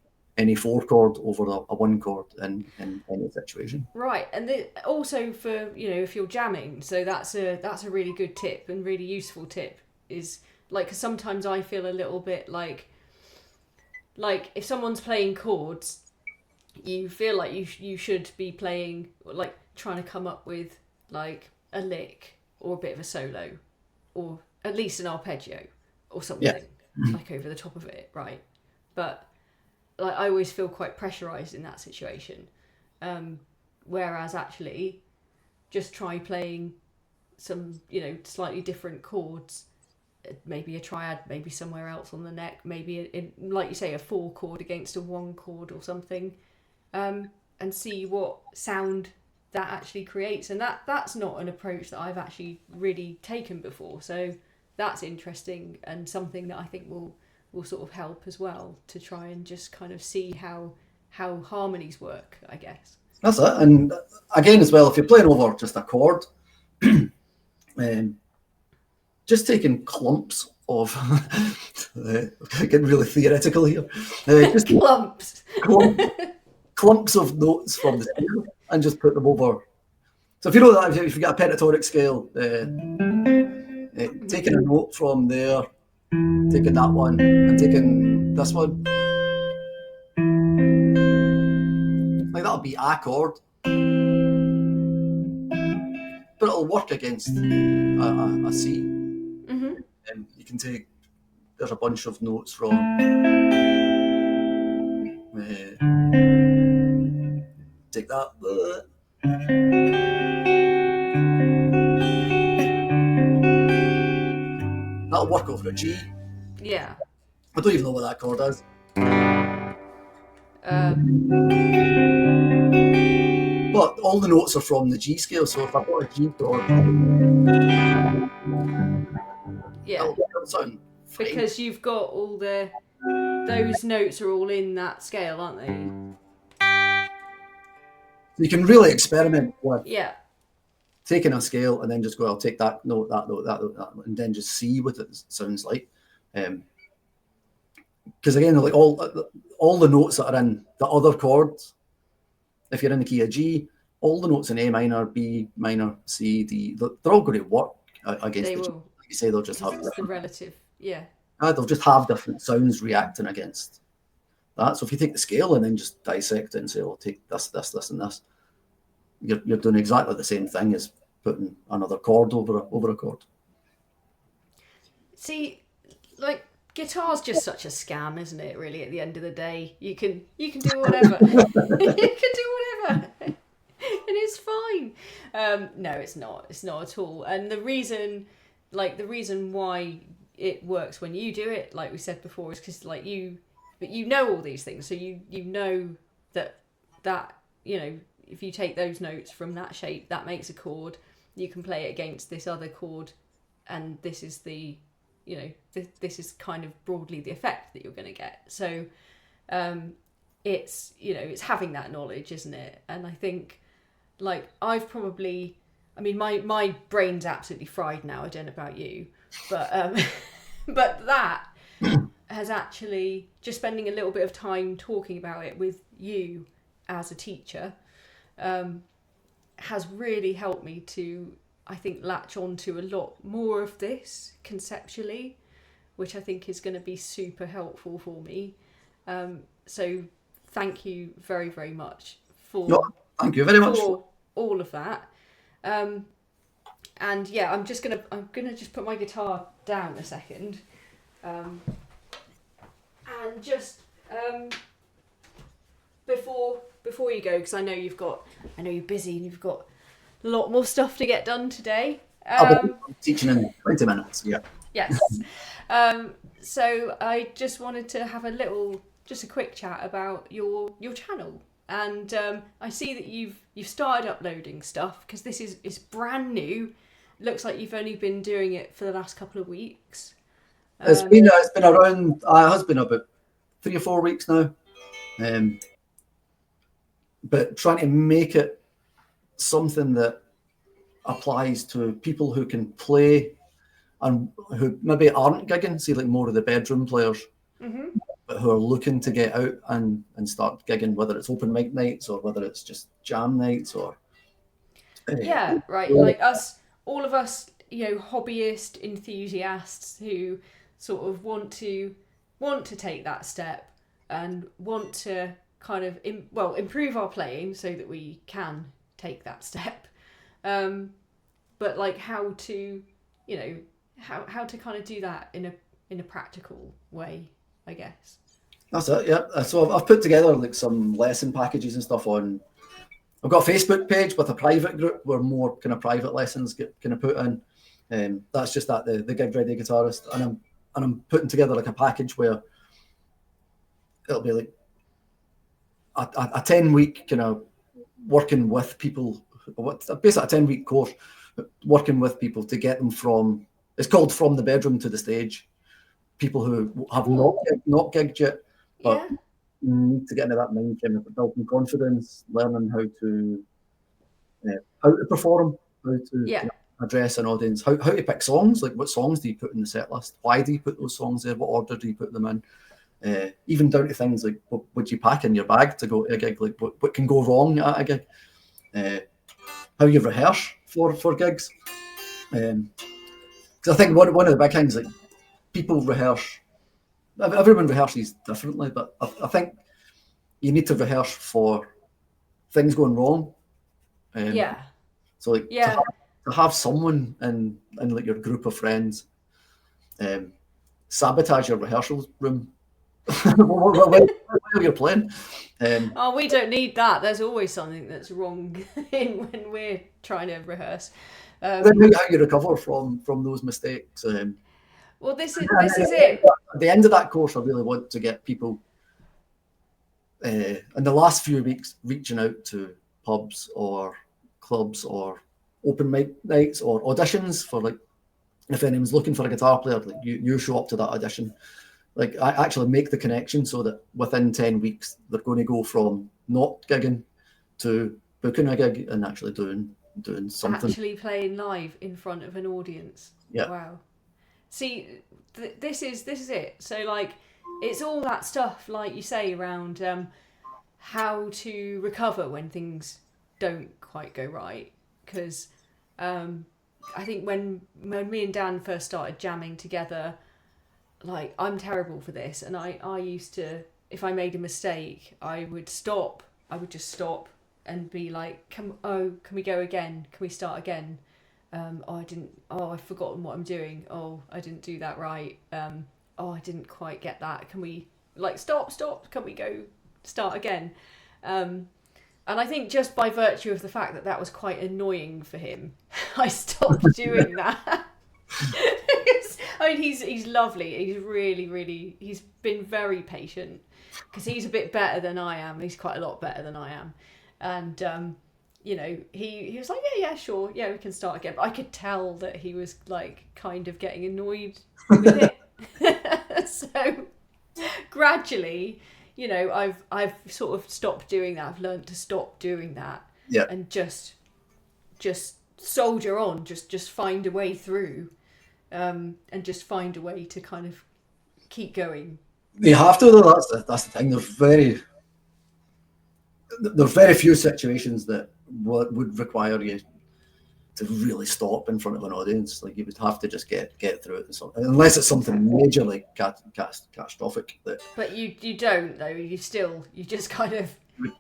Speaker 2: 4 chord over a 1 chord in any situation.
Speaker 1: Right, and also for if you're jamming, so that's a really good tip and really useful tip. Is like, 'cause sometimes I feel a little bit like if someone's playing chords, you feel like you should be playing, like trying to come up with like a lick or a bit of a solo, or at least an arpeggio or something like over the top of it, right? But like, I always feel quite pressurized in that situation, whereas actually just try playing some slightly different chords, maybe a triad, maybe somewhere else on the neck, maybe like you say, a 4 chord against a 1 chord or something, and see what sound that actually creates. And that's not an approach that I've actually really taken before, so that's interesting and something that I think will sort of help as well, to try and just kind of see how harmonies work, I guess.
Speaker 2: That's it. And again, as well, if you're playing over just a chord, just taking clumps of getting really theoretical here, just clumps of notes from the scale and just put them over. So if you know that, if you've got a pentatonic scale, taking a note from there, taking that one and taking this one, like that'll be a chord, but it'll work against a C. You can take, there's a bunch of notes from take that, that'll work over a G.
Speaker 1: Yeah.
Speaker 2: I don't even know what that chord is. But all the notes are from the G scale, so if I've got a G chord, it'll sound fine.
Speaker 1: Because you've got all those notes are all in that scale, aren't they?
Speaker 2: So you can really experiment with taking a scale and then just go, I'll take that note, that note, that note, that note, and then just see what it sounds like. Because again, like all the notes that are in the other chords, if you're in the key of G, all the notes in A minor, B minor, C, D, they're all going to work against the G. Like you say, they'll just have
Speaker 1: the relative,
Speaker 2: they'll just have different sounds reacting against that. So if you take the scale and then just dissect it and say, I'll take this, this, this, and this, you're doing exactly the same thing as putting another chord over a chord.
Speaker 1: See, like, guitar's just such a scam, isn't it, really? At the end of the day, you can do whatever. You can do whatever. And it's fine. No, it's not at all. And the reason why it works when you do it, like we said before, is because like but you know all these things, so you know that if you take those notes from that shape, that makes a chord. You can play it against this other chord, and this is the this is kind of broadly the effect that you're going to get. So it's it's having that knowledge, isn't it? And I think like I've probably, I mean, my brain's absolutely fried now. I don't know about you, but but that has actually, just spending a little bit of time talking about it with you as a teacher has really helped me to, I think, latch on to a lot more of this conceptually, which I think is going to be super helpful for me. So thank you very, very much for
Speaker 2: thank you very much
Speaker 1: for all of that. And yeah, I'm gonna just put my guitar down a second, and just before you go, because I know you're busy and you've got a lot more stuff to get done today.
Speaker 2: I'll be teaching in 20 minutes. Yeah.
Speaker 1: Yes. So I just wanted to have just a quick chat about your channel. And I see that you've started uploading stuff, because this is brand new. Looks like you've only been doing it for the last couple of weeks.
Speaker 2: It's been around. It has been about 3 or 4 weeks now. But trying to make it something that applies to people who can play and who maybe aren't gigging, see like more of the bedroom players, but who are looking to get out and start gigging, whether it's open mic nights or whether it's just jam nights or
Speaker 1: like all of us, hobbyist enthusiasts who sort of want to take that step and want to kind of improve our playing so that we can take that step, but like how to how to kind of do that in a practical way, I guess.
Speaker 2: That's it. Yeah. So I've put together like some lesson packages and stuff on. I've got a Facebook page with a private group where more kind of private lessons get kind of put in. That's just the Gig Ready Guitarist, and I'm putting together like a package where it'll be like a 10-week kind of working with people. Basically a 10-week course working with people to get them from. It's called From the Bedroom to the Stage. People who have not gigged yet, but need to get into that mind frame of building confidence, learning how to perform, how to address an audience, how to pick songs, like what songs do you put in the set list, why do you put those songs there, what order do you put them in, even down to things like what would you pack in your bag to go to a gig, like what can go wrong at a gig, how you rehearse for gigs. Because I think one of the big things, like people rehearse, everyone rehearses differently, but I think you need to rehearse for things going wrong. So like to have someone in like your group of friends sabotage your rehearsal room while you're playing.
Speaker 1: We don't need that. There's always something that's wrong when we're trying to rehearse.
Speaker 2: Then how you recover from those mistakes.
Speaker 1: Well, this is it.
Speaker 2: At the end of that course, I really want to get people in the last few weeks reaching out to pubs or clubs or open mic nights or auditions for, like, if anyone's looking for a guitar player, like you show up to that audition. Like, I actually make the connection so that within 10 weeks they're going to go from not gigging to booking a gig and actually doing something.
Speaker 1: Actually playing live in front of an audience.
Speaker 2: Yeah.
Speaker 1: Wow. See, this is it. So, like, it's all that stuff, like you say, around how to recover when things don't quite go right. Because I think when me and Dan first started jamming together, like, I'm terrible for this, and I used to, if I made a mistake, I would just stop and be like, can we go again? Can we start again? I've forgotten what I'm doing. I didn't do that right. I didn't quite get that. Can we, like, stop? Can we go start again? And I think just by virtue of the fact that was quite annoying for him, I stopped doing that. I mean, he's lovely. He's really, he's been very patient because he's a bit better than I am. He's quite a lot better than I am. And, you know, he was like, yeah, sure. Yeah, we can start again. But I could tell that he was like kind of getting annoyed with it. So gradually, you know, I've sort of stopped doing that. I've learned to stop doing that.
Speaker 2: Yeah.
Speaker 1: And just soldier on, just find a way through, and just find a way to kind of keep going.
Speaker 2: You have to, though. That's the thing. There's very few situations that would require you to really stop in front of an audience. Like, you would have to just get through it, unless it's something majorly catastrophic.
Speaker 1: But you don't, though. You just kind of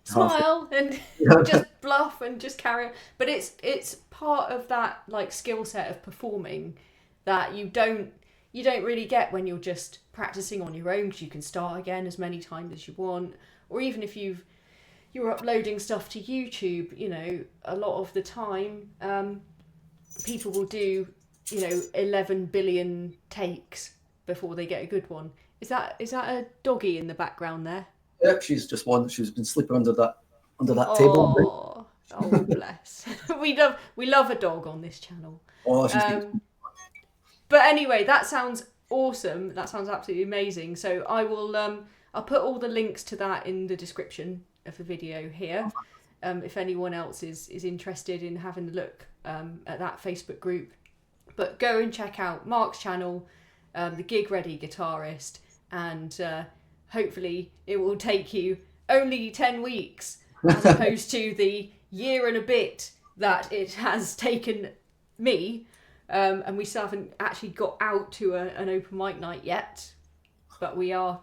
Speaker 1: smile and just bluff and just carry on. But it's part of that like skill set of performing that you don't really get when you're just practicing on your own, because you can start again as many times as you want. Or even if you're uploading stuff to YouTube, you know, a lot of the time people will do, you know, 11 billion takes before they get a good one. Is that a doggy in the background there?
Speaker 2: Yeah, she's just one. She's been sleeping under that table.
Speaker 1: Oh, bless. we love a dog on this channel.
Speaker 2: Oh,
Speaker 1: but anyway, that sounds awesome. That sounds absolutely amazing. So I will I'll put all the links to that in the description of the video here. If anyone else is interested in having a look at that Facebook group. But go and check out Mark's channel, the Gig Ready Guitarist, and hopefully it will take you only 10 weeks as opposed to the year and a bit that it has taken me. And we still haven't actually got out to an open mic night yet, but we are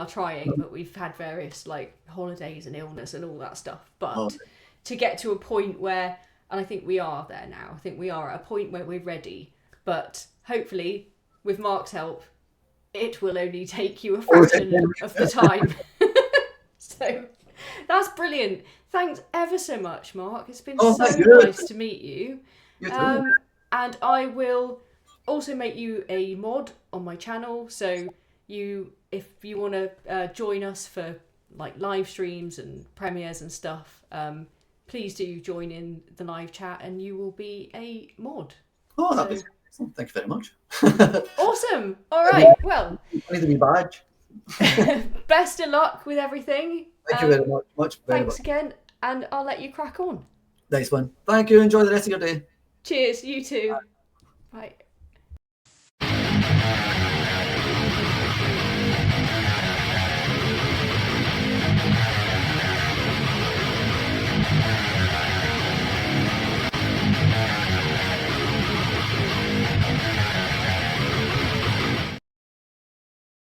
Speaker 1: trying. But we've had various like holidays and illness and all that stuff. But to get to a point where, and I think we are there now. I think we are at a point where we're ready. But hopefully, with Mark's help, it will only take you a fraction of the time. So that's brilliant. Thanks ever so much, Mark. It's been so nice to meet you. And I will also make you a mod on my channel. So if you want to join us for like live streams and premieres and stuff, please do join in the live chat and you will be a mod.
Speaker 2: Oh, that was excellent. Thank you very much.
Speaker 1: Awesome. All right. Well,
Speaker 2: I need a wee badge.
Speaker 1: Best of luck with everything.
Speaker 2: Thank you very much.
Speaker 1: Thanks again, and I'll let you crack on.
Speaker 2: Nice one. Thank you. Enjoy the rest of your day.
Speaker 1: Cheers. You too. Bye.